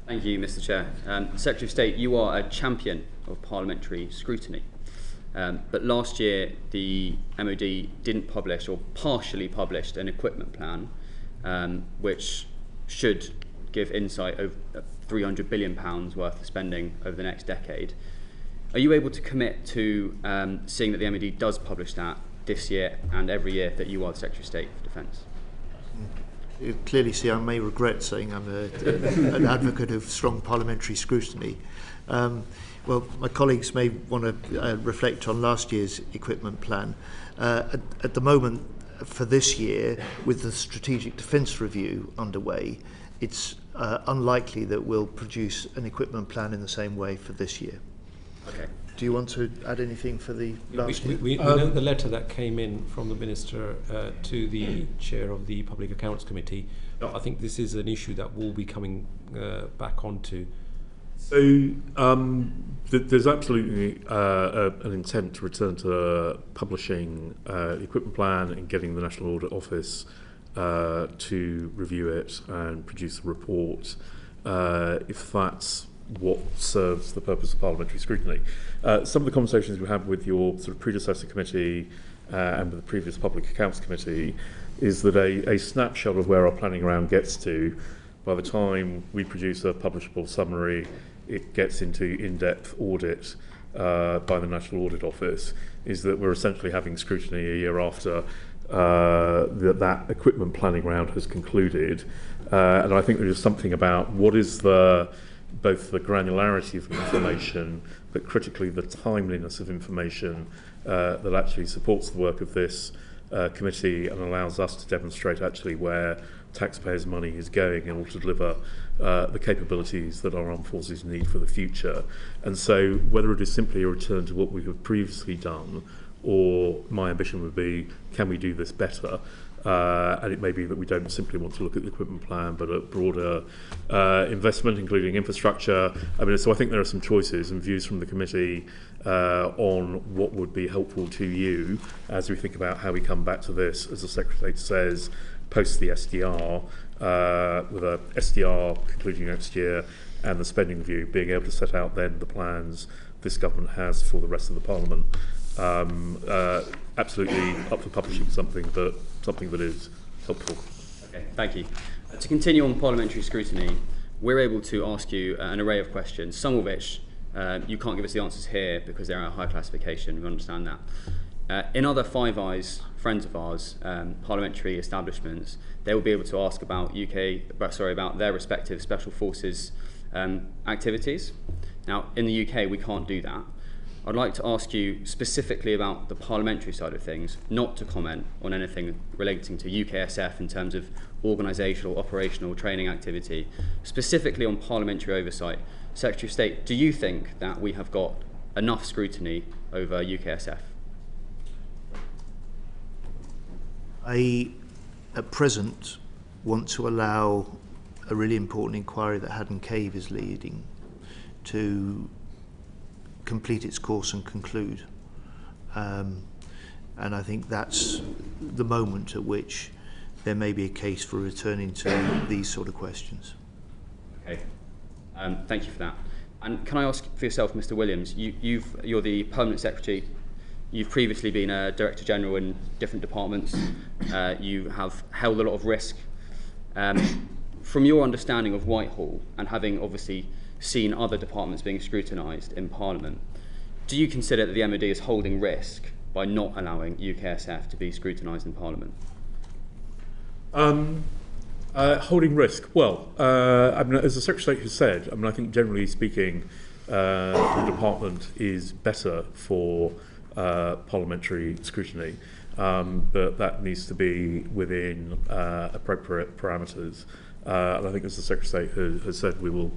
Thank you, Mr. Chair. Secretary of State, you are a champion of parliamentary scrutiny. But last year, the MOD didn't publish, or partially published, an equipment plan, which should give insight of £300 billion worth of spending over the next decade. Are you able to commit to seeing that the MOD does publish that this year and every year that you are the Secretary of State for Defence? You clearly see I may regret saying I'm an advocate of strong parliamentary scrutiny. Well, my colleagues may want to reflect on last year's equipment plan. At the moment, for this year, with the Strategic Defence Review underway, it's unlikely that we'll produce an equipment plan in the same way for this year. Okay. Do you want to add anything for the last year? We know the letter that came in from the Minister to the Chair of the Public Accounts Committee. I think this is an issue that we'll be coming back onto. So there's absolutely an intent to return to publishing the equipment plan and getting the National Audit Office to review it and produce a report if that's what serves the purpose of parliamentary scrutiny. Some of the conversations we had with your sort of predecessor committee and with the previous Public Accounts Committee is that a snapshot of where our planning round gets to, by the time we produce a publishable summary, it gets into in-depth audit by the National Audit Office, is that we're essentially having scrutiny a year after that equipment planning round has concluded. And I think there is something about what is both the granularity of information, but critically the timeliness of information that actually supports the work of this committee and allows us to demonstrate actually where taxpayers' money is going in order to deliver the capabilities that our armed forces need for the future. And so whether it is simply a return to what we have previously done, or my ambition would be, can we do this better? And it may be that we don't simply want to look at the equipment plan, but at broader investment, including infrastructure. I mean, so I think there are some choices and views from the committee on what would be helpful to you as we think about how we come back to this, as the Secretary says, post the SDR, with a SDR concluding next year, and the spending review, being able to set out then the plans this government has for the rest of the Parliament. Absolutely up for publishing something that is helpful. Okay, thank you. To continue on parliamentary scrutiny, we're able to ask you an array of questions, some of which you can't give us the answers here because they're at high classification. We understand that. In other Five Eyes friends of ours, parliamentary establishments, they will be able to ask about about their respective special forces activities. Now, in the UK, we can't do that. I'd like to ask you specifically about the parliamentary side of things, not to comment on anything relating to UKSF in terms of organisational, operational, training activity. Specifically on parliamentary oversight, Secretary of State, do you think that we have got enough scrutiny over UKSF? I, at present, want to allow a really important inquiry that Haddon Cave is leading to complete its course and conclude. And I think that's the moment at which there may be a case for returning to these sort of questions. Okay, thank you for that. And can I ask for yourself, Mr. Williams, you're the Permanent Secretary. You've previously been a Director General in different departments. You have held a lot of risk. From your understanding of Whitehall, and having obviously seen other departments being scrutinised in Parliament, do you consider that the MOD is holding risk by not allowing UKSF to be scrutinised in Parliament? Holding risk. Well, I mean, as the Secretary of State has said, I mean, I think generally speaking, the department is better for parliamentary scrutiny, but that needs to be within appropriate parameters. And I think, as the Secretary of State has said, we will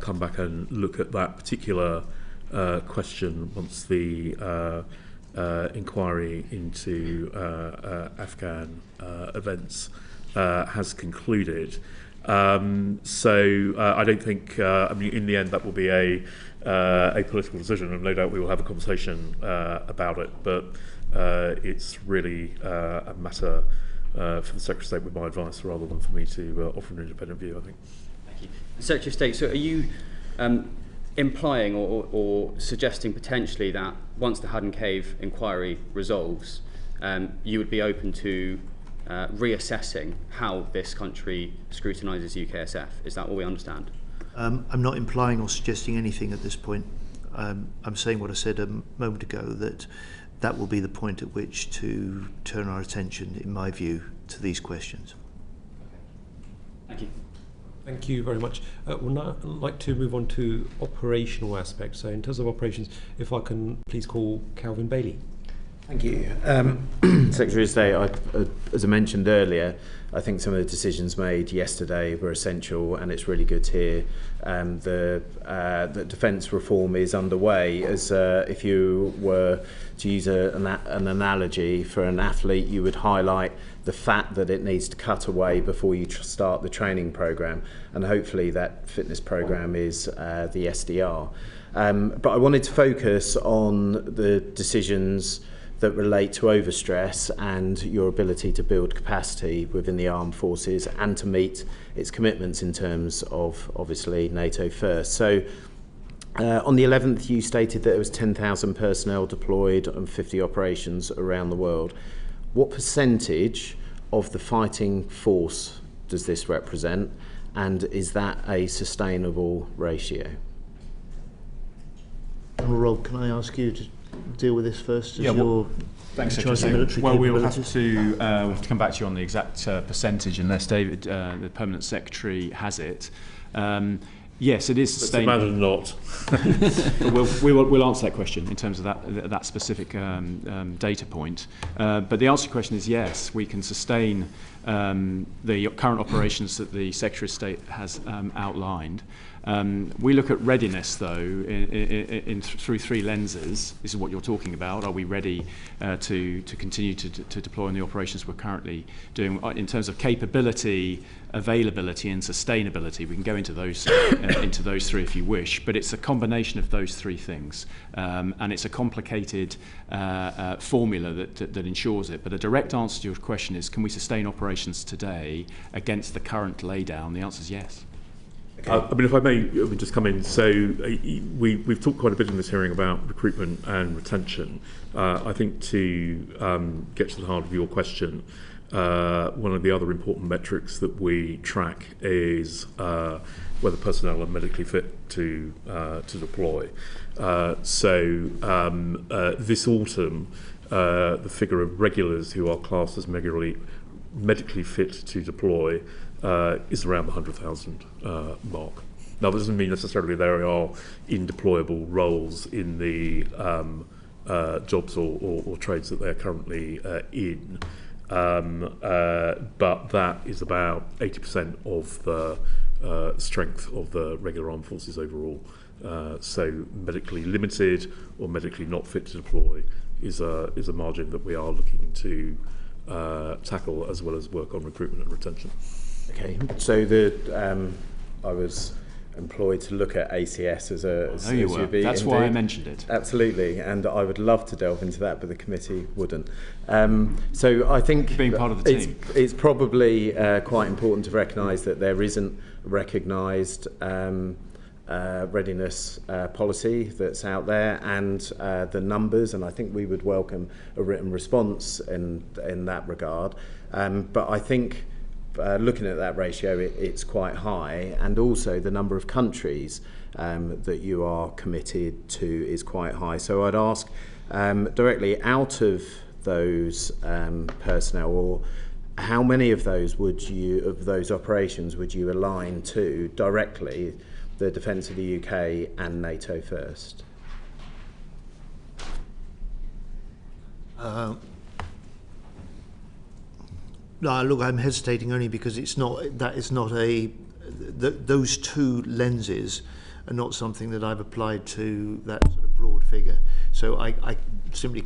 come back and look at that particular question once the inquiry into Afghan events has concluded. So I don't think, I mean, in the end, that will be a political decision, and no doubt we will have a conversation about it. But it's really a matter for the Secretary of State with my advice, rather than for me to offer an independent view, I think. Thank you. Secretary of State, so are you implying or suggesting potentially that once the Haddon Cave inquiry resolves, you would be open to reassessing how this country scrutinises UKSF? Is that what we understand? I'm not implying or suggesting anything at this point. I'm saying what I said a moment ago, that will be the point at which to turn our attention, in my view, to these questions. Thank you. Thank you very much. We'd now like to move on to operational aspects. So in terms of operations, if I can please call Calvin Bailey. Thank you. Secretary of State, as I mentioned earlier, I think some of the decisions made yesterday were essential, and it's really good to hear the defence reform is underway. As if you were to use an analogy for an athlete, you would highlight the fat that it needs to cut away before you start the training programme, and hopefully that fitness programme is the SDR. But I wanted to focus on the decisions that relate to overstress and your ability to build capacity within the armed forces and to meet its commitments in terms of, obviously, NATO first. So on the 11th, you stated that there was 10,000 personnel deployed on 50 operations around the world. What percentage of the fighting force does this represent, and is that a sustainable ratio? Rob, can I ask you to deal with this first? Yeah, thanks, Secretary. Well, we'll have to come back to you on the exact percentage unless David, the Permanent Secretary, has it. Yes, it is sustainable. Let's imagine not. we'll answer that question in terms of that specific data point. But the answer to the question is yes, we can sustain the current operations that the Secretary of State has outlined. We look at readiness, though, through three lenses. This is what you're talking about. Are we ready to continue to deploy in the operations we're currently doing? In terms of capability, availability and sustainability, we can go into those three if you wish, but it's a combination of those three things, and it's a complicated formula that ensures it. But a direct answer to your question is, can we sustain operations today against the current laydown? The answer is yes. Okay. I mean, if I may just come in, so we've talked quite a bit in this hearing about recruitment and retention. I think to get to the heart of your question, one of the other important metrics that we track is whether personnel are medically fit to deploy. This autumn, the figure of regulars who are classed as medically fit to deploy is around the 100,000 mark. Now, that doesn't mean necessarily there are indeployable roles in the jobs or trades that they're currently in. But that is about 80% of the strength of the regular armed forces overall. So medically limited or medically not fit to deploy is a margin that we are looking to tackle, as well as work on recruitment and retention. Okay, so I was employed to look at ACS as UB. That's why I mentioned it. Absolutely, and I would love to delve into that, but the committee wouldn't. So I think being part of the team, it's probably quite important to recognise that there isn't a recognised readiness policy that's out there, and the numbers, and I think we would welcome a written response in that regard. But I think looking at that ratio, it's quite high, and also the number of countries that you are committed to is quite high. So I'd ask directly, out of those personnel, or how many of those operations would you align to directly the defence of the UK and NATO first? No, look, I'm hesitating only because those two lenses are not something that I've applied to that sort of broad figure. So I simply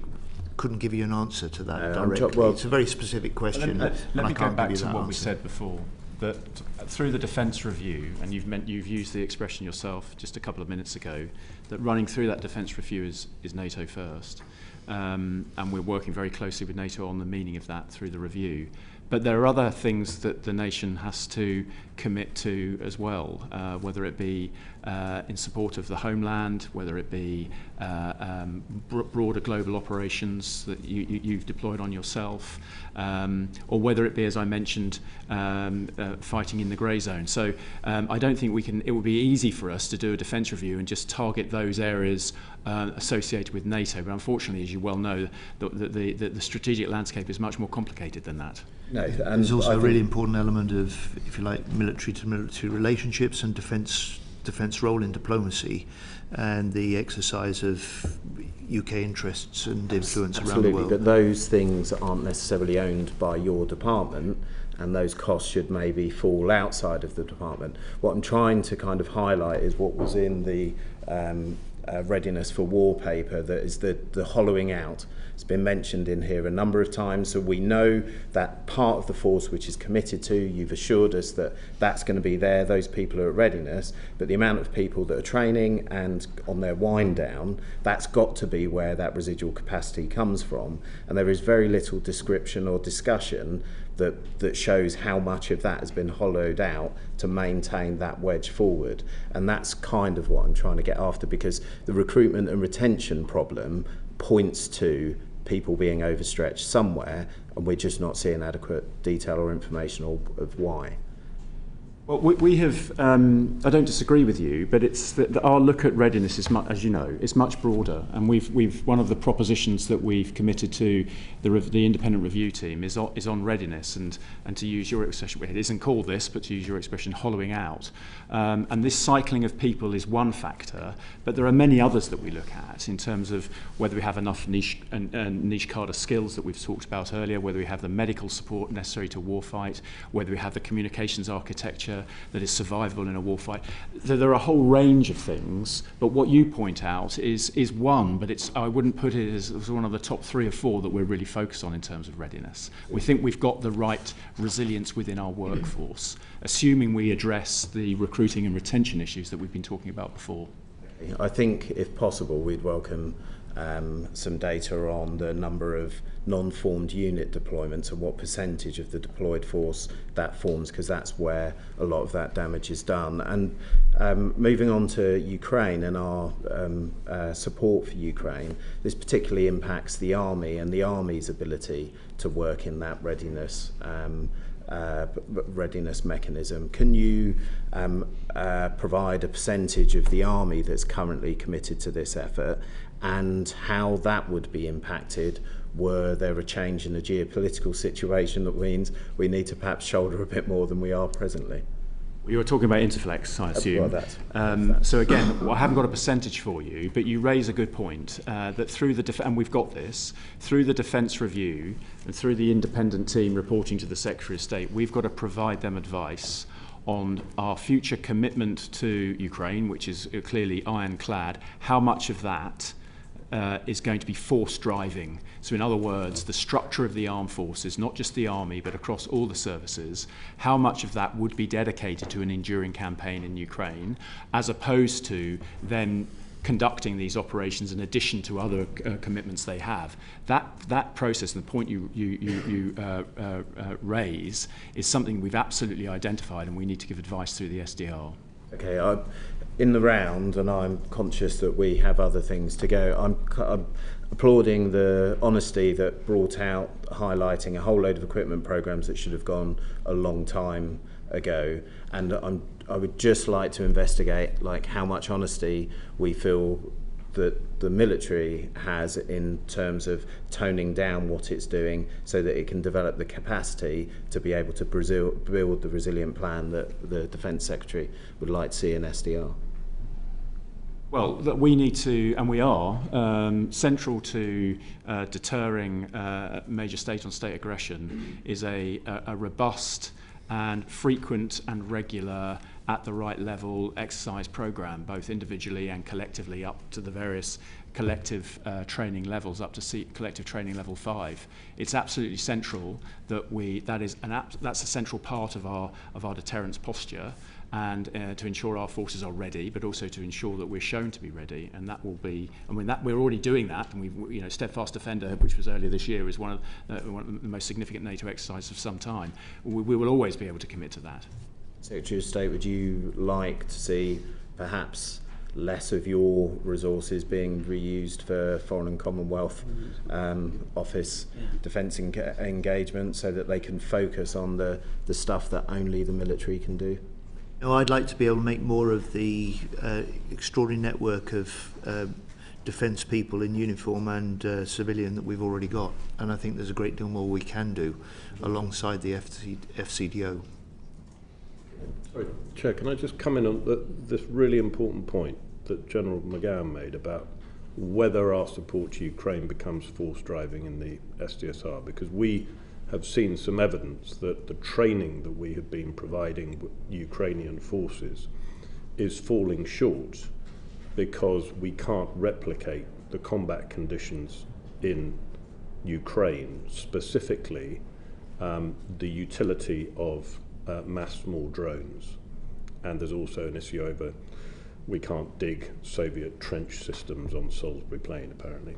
couldn't give you an answer to that directly. It's a very specific question. Let me go back to what we said before, that through the defence review, and you've used the expression yourself just a couple of minutes ago, that running through that defence review is NATO first. And we're working very closely with NATO on the meaning of that through the review. But there are other things that the nation has to commit to as well, whether it be in support of the homeland, whether it be broader global operations that you've deployed on yourself, or whether it be, as I mentioned, fighting in the grey zone. So I don't think it would be easy for us to do a defence review and just target those areas associated with NATO. But unfortunately, as you well know, the strategic landscape is much more complicated than that. No, and there's also a really important element of, if you like, military to military relationships and defence role in diplomacy, and the exercise of UK interests and influence around the world. But those things aren't necessarily owned by your department, and those costs should maybe fall outside of the department. What I'm trying to kind of highlight is what was in the readiness for war paper, that is the hollowing out. It's been mentioned in here a number of times, so we know that part of the force which is committed to, you've assured us that that's going to be there, those people are at readiness, but the amount of people that are training and on their wind down, that's got to be where that residual capacity comes from, and there is very little description or discussion that shows how much of that has been hollowed out to maintain that wedge forward. And that's kind of what I'm trying to get after, because the recruitment and retention problem points to people being overstretched somewhere, and we're just not seeing adequate detail or information of why. Well, we have, I don't disagree with you, but it's that our look at readiness is, as you know, is much broader. And we've one of the propositions that we've committed to the independent review team is on readiness, and to use your expression, it isn't called this, but to use your expression, hollowing out. And this cycling of people is one factor, but there are many others that we look at in terms of whether we have enough niche card of skills that we've talked about earlier, whether we have the medical support necessary to warfight, whether we have the communications architecture that is survivable in a warfight. There are a whole range of things, but what you point out is one, but I wouldn't put it as one of the top 3 or 4 that we're really focused on in terms of readiness. We think we've got the right resilience within our workforce, assuming we address the recruiting and retention issues that we've been talking about before. I think, if possible, we'd welcome some data on the number of non-formed unit deployments and what percentage of the deployed force that forms, because that's where a lot of that damage is done. And moving on to Ukraine and our support for Ukraine, this particularly impacts the Army and the Army's ability to work in that readiness mechanism. Can you provide a percentage of the Army that's currently committed to this effort, and how that would be impacted were there a change in the geopolitical situation that means we need to perhaps shoulder a bit more than we are presently? You were talking about Interflex, I assume. So again, I haven't got a percentage for you, but you raise a good point that through and we've got this, through the Defence Review and through the independent team reporting to the Secretary of State, we've got to provide them advice on our future commitment to Ukraine, which is clearly ironclad, how much of that is going to be force driving. So in other words, the structure of the armed forces, not just the Army, but across all the services, how much of that would be dedicated to an enduring campaign in Ukraine, as opposed to then conducting these operations in addition to other commitments they have. That process, and the point you raise, is something we've absolutely identified, and we need to give advice through the SDR. Okay, in the round, and I'm conscious that we have other things to go, I'm applauding the honesty that brought out highlighting a whole load of equipment programs that should have gone a long time ago, and I would just like to investigate how much honesty we feel that the military has in terms of toning down what it's doing so that it can develop the capacity to be able to build the resilient plan that the Defence Secretary would like to see in SDR. Well, that we need to, and we are, central to deterring major state-on-state aggression is a robust and frequent and regular, at the right level, exercise program, both individually and collectively, up to the various collective training levels, up to collective training level 5. It's absolutely central that that's a central part of our deterrence posture, and to ensure our forces are ready, but also to ensure that we're shown to be ready, and that will be. I mean, that we're already doing that, and Steadfast Defender, which was earlier this year, is one of the most significant NATO exercises of some time. We will always be able to commit to that. Secretary of State, would you like to see perhaps less of your resources being reused for Foreign and Commonwealth Office defence engagement so that they can focus on the stuff that only the military can do? No, I'd like to be able to make more of the extraordinary network of defence people in uniform and civilian that we've already got, and I think there's a great deal more we can do alongside the FCDO. Sorry, Chair, can I just come in on this really important point that General McGowan made about whether our support to Ukraine becomes force driving in the SDSR, because we have seen some evidence that the training that we have been providing Ukrainian forces is falling short because we can't replicate the combat conditions in Ukraine, specifically the utility of mass small drones. And there's also an issue over we can't dig Soviet trench systems on Salisbury Plain, apparently.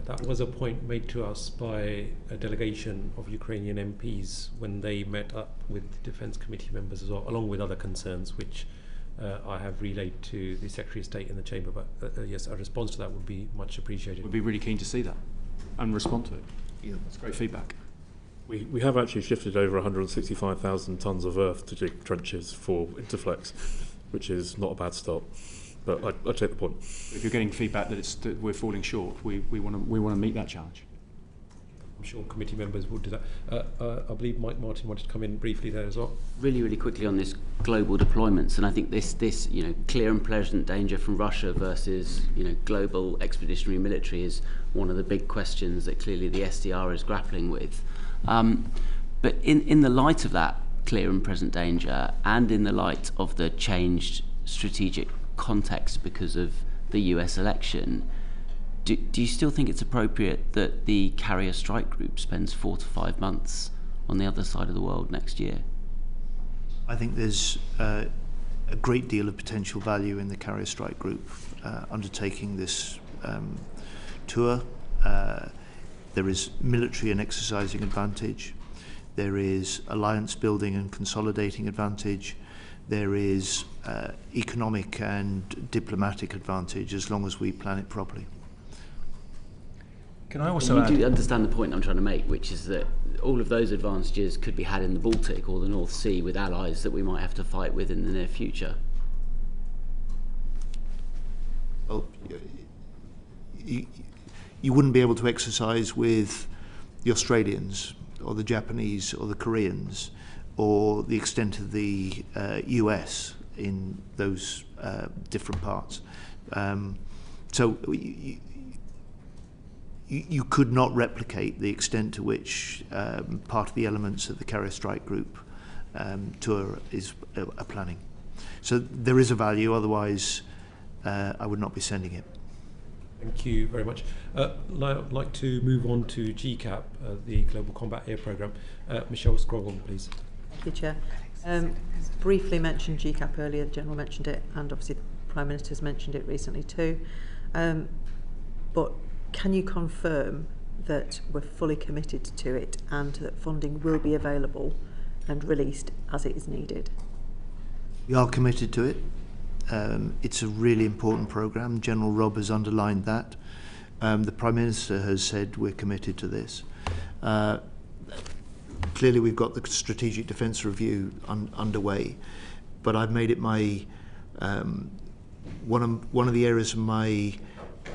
That was a point made to us by a delegation of Ukrainian MPs when they met up with the Defence Committee members as well, along with other concerns, which I have relayed to the Secretary of State in the Chamber. But yes, a response to that would be much appreciated. We'd be really keen to see that and respond to it. Yeah. That's great feedback. We have actually shifted over 165,000 tonnes of earth to dig trenches for Interflex, which is not a bad start. But I take the point. If you're getting feedback that we're falling short, we want to meet that challenge. I'm sure committee members will do that. I believe Mike Martin wanted to come in briefly there as well. Really quickly on this global deployments, and I think this clear and present danger from Russia versus global expeditionary military is one of the big questions that clearly the SDR is grappling with. But in the light of that clear and present danger, and in the light of the changed strategic context because of the US election, do you still think it's appropriate that the carrier strike group spends 4 to 5 months on the other side of the world next year? I think there's a great deal of potential value in the carrier strike group undertaking this tour. There is military and exercising advantage. There is alliance building and consolidating advantage. There is economic and diplomatic advantage as long as we plan it properly. Can I also add? You do understand the point I'm trying to make, which is that all of those advantages could be had in the Baltic or the North Sea with allies that we might have to fight with in the near future. Well, you wouldn't be able to exercise with the Australians or the Japanese or the Koreans or the extent of the US in those different parts. So you could not replicate the extent to which part of the elements of the carrier strike group tour is planning. So there is a value, otherwise I would not be sending it. Thank you very much. Now I'd like to move on to GCAP, the Global Combat Air Programme. Michelle Scroggin, please. Thank you, Chair. Briefly mentioned GCAP earlier, the General mentioned it, and obviously the Prime Minister's mentioned it recently too. But can you confirm that we're fully committed to it and that funding will be available and released as it is needed? We are committed to it. It's a really important programme. General Robb has underlined that. The Prime Minister has said we're committed to this. Clearly we've got the Strategic Defence Review underway, but I've made it my one of the areas of my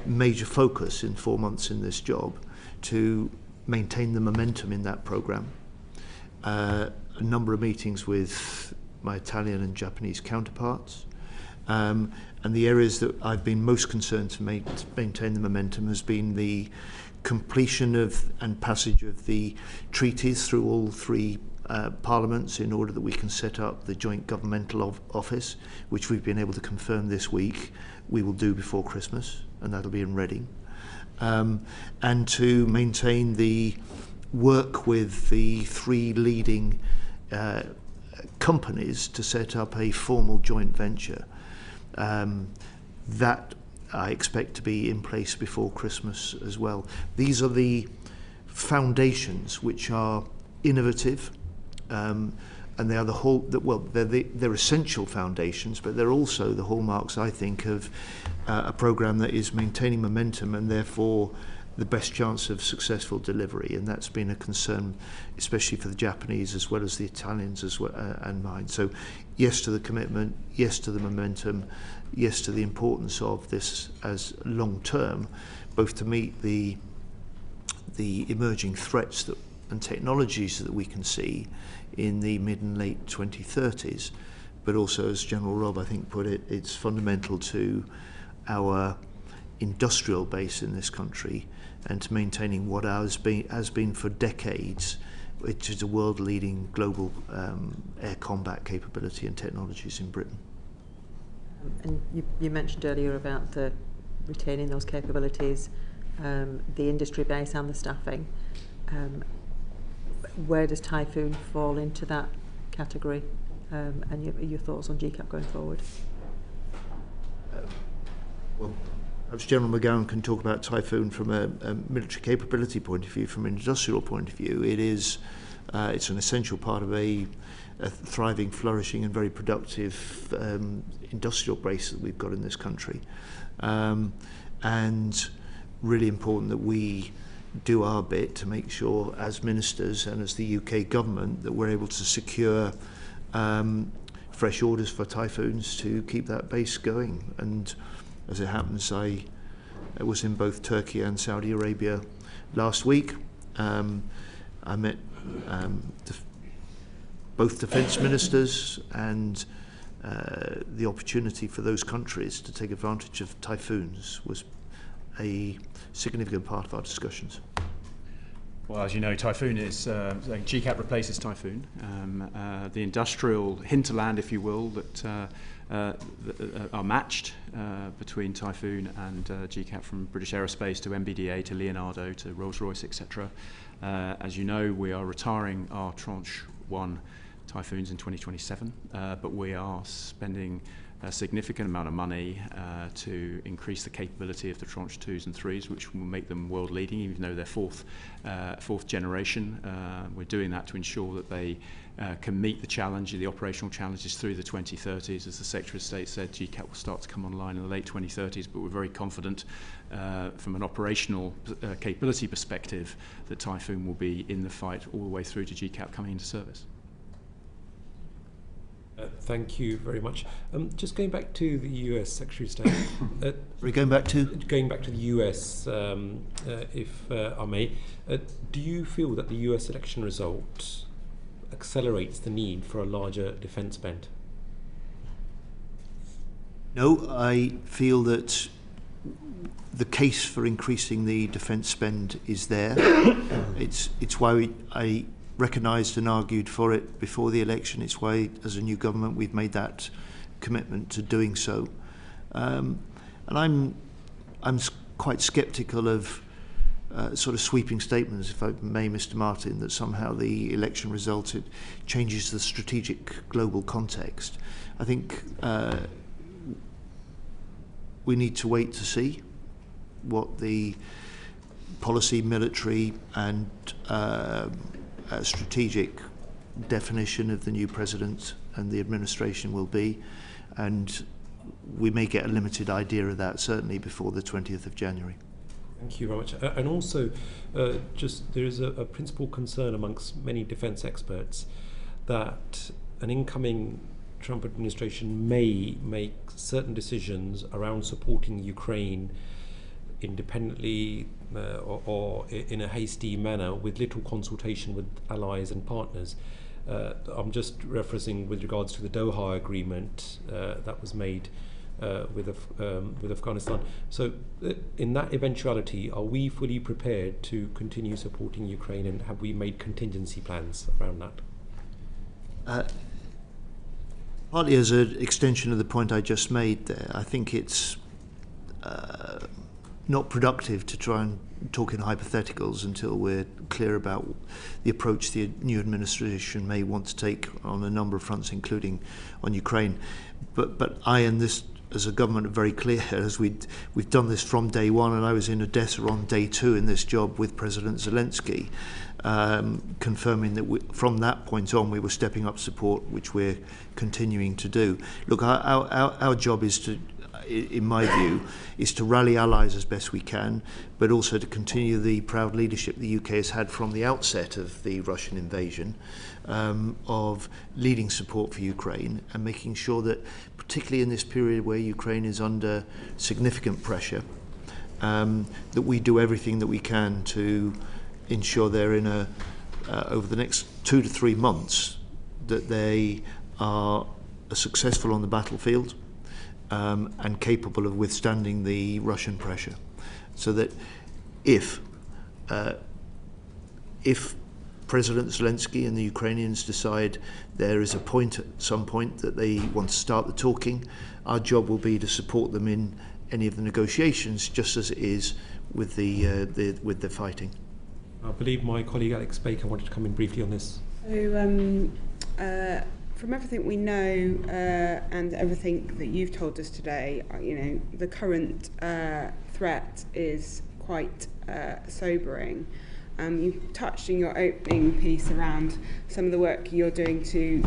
major focus in 4 months in this job to maintain the momentum in that programme. A number of meetings with my Italian and Japanese counterparts. And the areas that I've been most concerned to maintain the momentum has been the completion of and passage of the treaties through all three parliaments in order that we can set up the joint governmental office, which we've been able to confirm this week we will do before Christmas, and that'll be in Reading. And to maintain the work with the three leading companies to set up a formal joint venture. That I expect to be in place before Christmas as well. These are the foundations which are innovative, and they are they're essential foundations, but they're also the hallmarks, I think, of a programme that is maintaining momentum and therefore the best chance of successful delivery. And that's been a concern, especially for the Japanese as well as the Italians as well, and mine. So yes to the commitment, yes to the momentum, yes to the importance of this as long term, both to meet the emerging threats and technologies that we can see in the mid and late 2030s, but also, as General Robb I think put it, it's fundamental to our industrial base in this country and to maintaining what has been for decades, which is a world-leading global air combat capability and technologies in Britain. And you mentioned earlier about the retaining those capabilities, the industry base and the staffing. Where does Typhoon fall into that category? And your thoughts on GCAP going forward? Well, perhaps General McGowan can talk about Typhoon from a military capability point of view, from an industrial point of view. It's an essential part of a thriving, flourishing and very productive industrial base that we've got in this country. And really important that we do our bit to make sure, as ministers and as the UK government, that we're able to secure fresh orders for Typhoons to keep that base going. And as it happens, I was in both Turkey and Saudi Arabia last week. I met both defence ministers, and the opportunity for those countries to take advantage of Typhoons was a significant part of our discussions. Well, as you know, Typhoon is, GCAP replaces Typhoon. The industrial hinterland, if you will, that are matched between Typhoon and GCAP, from British Aerospace to MBDA to Leonardo to Rolls-Royce, etc. As you know, we are retiring our Tranche 1 Typhoons in 2027, but we are spending a significant amount of money to increase the capability of the Tranche 2s and 3s, which will make them world leading, even though they're fourth generation. We're doing that to ensure that they can meet the challenge, the operational challenges through the 2030s. As the Secretary of State said, GCAP will start to come online in the late 2030s, but we're very confident from an operational capability perspective that Typhoon will be in the fight all the way through to GCAP coming into service. Thank you very much. Just going back to the US Secretary of State. We're going back to? Going back to the US, if I may. Do you feel that the US election result accelerates the need for a larger defence spend? No, I feel that the case for increasing the defence spend is there. It's why I recognised and argued for it before the election. It's why, as a new government, we've made that commitment to doing so. And I'm quite sceptical of sort of sweeping statements, if I may, Mr. Martin, that somehow the election result changes the strategic global context. I think we need to wait to see what the policy, military and strategic definition of the new president and the administration will be, and we may get a limited idea of that certainly before the 20th of January. Thank you very much. And also, just there is a principal concern amongst many defence experts that an incoming Trump administration may make certain decisions around supporting Ukraine independently or in a hasty manner with little consultation with allies and partners. I'm just referencing with regards to the Doha agreement that was made with Afghanistan. So in that eventuality, are we fully prepared to continue supporting Ukraine, and have we made contingency plans around that? Partly as an extension of the point I just made there, I think it's not productive to try and talk in hypotheticals until we're clear about the approach the new administration may want to take on a number of fronts, including on Ukraine. But I and this as a government are very clear, as we've done this from day one, and I was in Odessa on day 2 in this job with President Zelensky, confirming that from that point on we were stepping up support, which we're continuing to do. Look, our job is to, in my view, is to rally allies as best we can, but also to continue the proud leadership the UK has had from the outset of the Russian invasion, of leading support for Ukraine and making sure that, particularly in this period where Ukraine is under significant pressure, that we do everything that we can to ensure they're in over the next 2 to 3 months, that they are successful on the battlefield, and capable of withstanding the Russian pressure, so that if President Zelensky and the Ukrainians decide there is a point at some point that they want to start the talking, our job will be to support them in any of the negotiations, just as it is with the fighting. I believe my colleague Alex Baker wanted to come in briefly on this. So, from everything we know and everything that you've told us today, the current threat is quite sobering. You touched in your opening piece around some of the work you're doing to,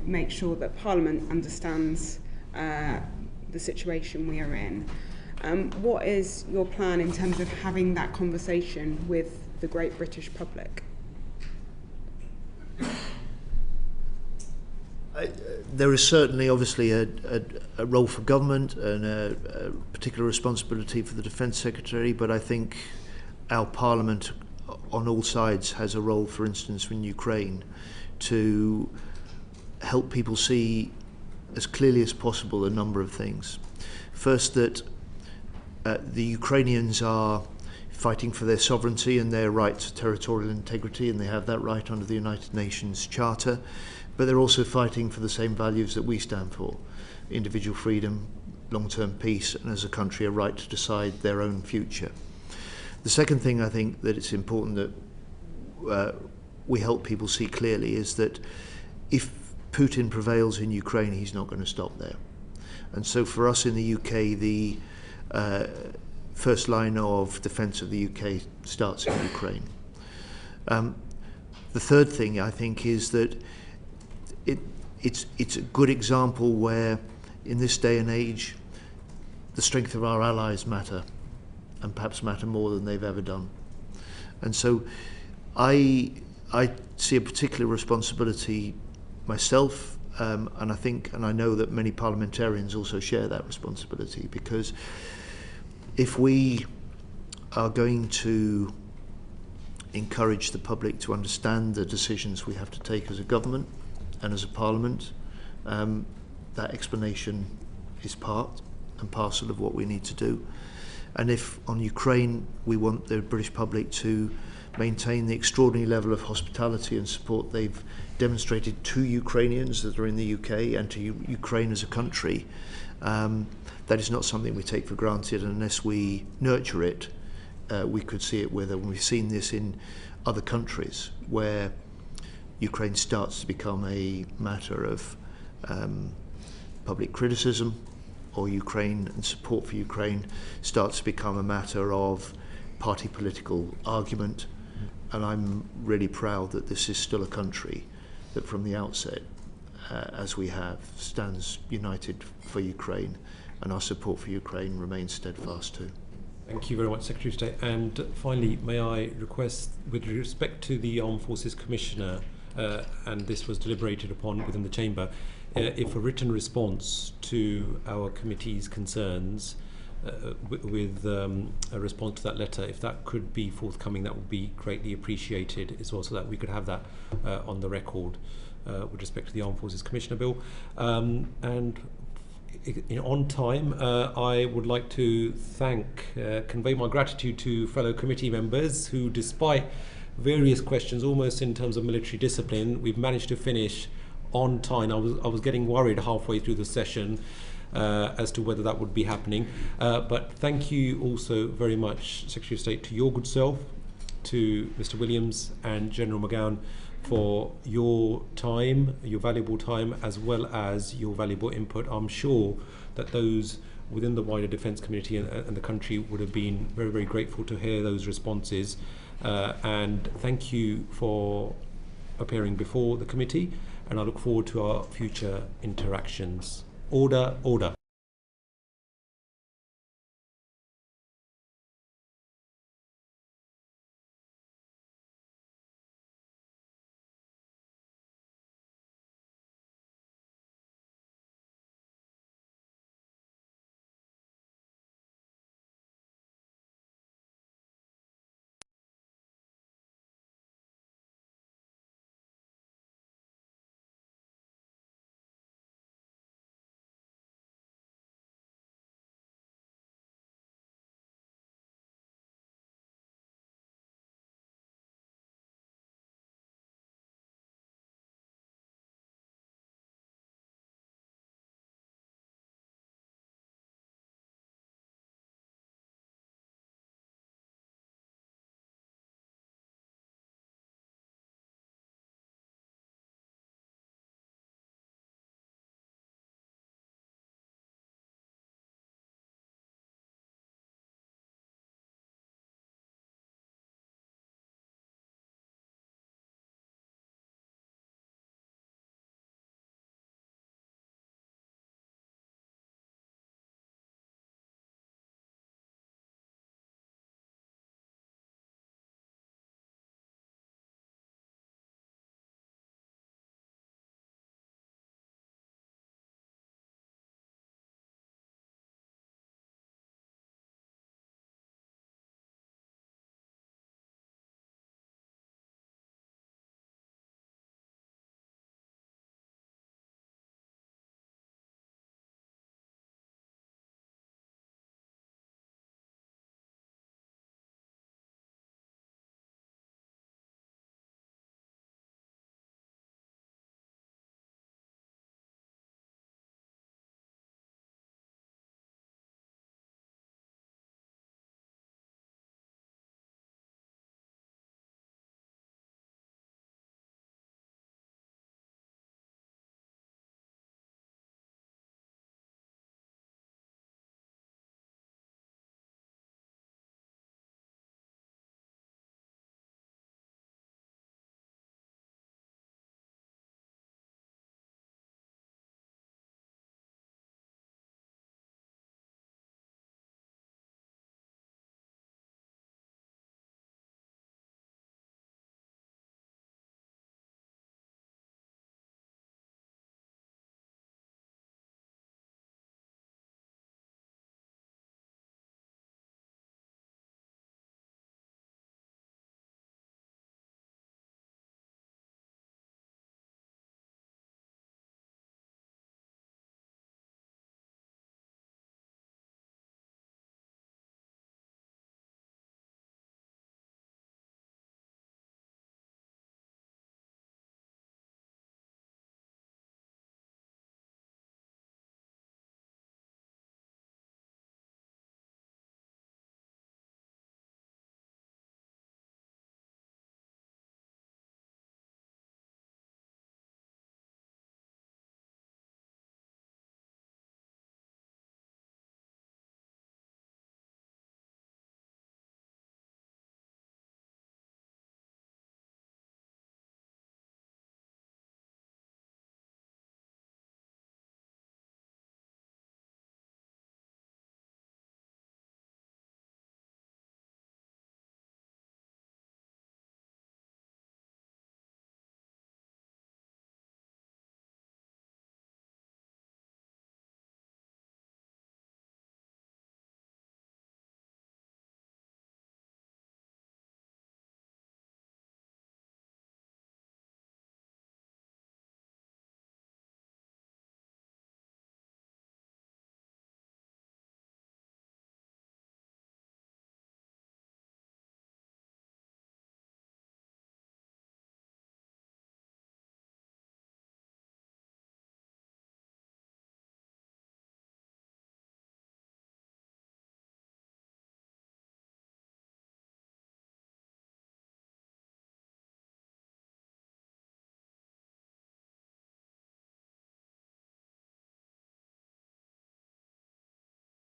make sure that Parliament understands the situation we are in. What is your plan in terms of having that conversation with the great British public? There is certainly, obviously, a role for government and a particular responsibility for the Defence Secretary, but I think our Parliament on all sides has a role, for instance, in Ukraine, to help people see as clearly as possible a number of things. First, that the Ukrainians are fighting for their sovereignty and their right to territorial integrity, and they have that right under the United Nations Charter. But they're also fighting for the same values that we stand for: individual freedom, long-term peace, and as a country a right to decide their own future. The second thing I think that it's important that we help people see clearly is that if Putin prevails in Ukraine, he's not going to stop there. And so for us in the UK, the first line of defence of the UK starts in Ukraine. The third thing I think is that it's a good example where, in this day and age, the strength of our allies matter, and perhaps matter more than they've ever done. And so I see a particular responsibility myself, and I know that many parliamentarians also share that responsibility, because if we are going to encourage the public to understand the decisions we have to take as a government and as a parliament, that explanation is part and parcel of what we need to do. And if on Ukraine we want the British public to maintain the extraordinary level of hospitality and support they've demonstrated to Ukrainians that are in the UK and to Ukraine as a country, that is not something we take for granted, and unless we nurture it, we could see it wither. We've seen this in other countries where Ukraine starts to become a matter of public criticism, or Ukraine and support for Ukraine starts to become a matter of party political argument. And I'm really proud that this is still a country that from the outset, as we have, stands united for Ukraine, and our support for Ukraine remains steadfast too. Thank you very much, Secretary of State. And finally, may I request, with respect to the Armed Forces Commissioner, and this was deliberated upon within the Chamber, if a written response to our committee's concerns with a response to that letter, if that could be forthcoming, that would be greatly appreciated as well, so that we could have that on the record with respect to the Armed Forces Commissioner Bill. And on time, I would like to convey my gratitude to fellow committee members who, despite various questions, almost in terms of military discipline, we've managed to finish on time. I was getting worried halfway through the session as to whether that would be happening. But thank you also very much, Secretary of State, to your good self, to Mr. Williams and General McGowan, for your time, your valuable time, as well as your valuable input. I'm sure that those within the wider defence community and the country would have been very, very grateful to hear those responses. And thank you for appearing before the committee, and I look forward to our future interactions. Order, order.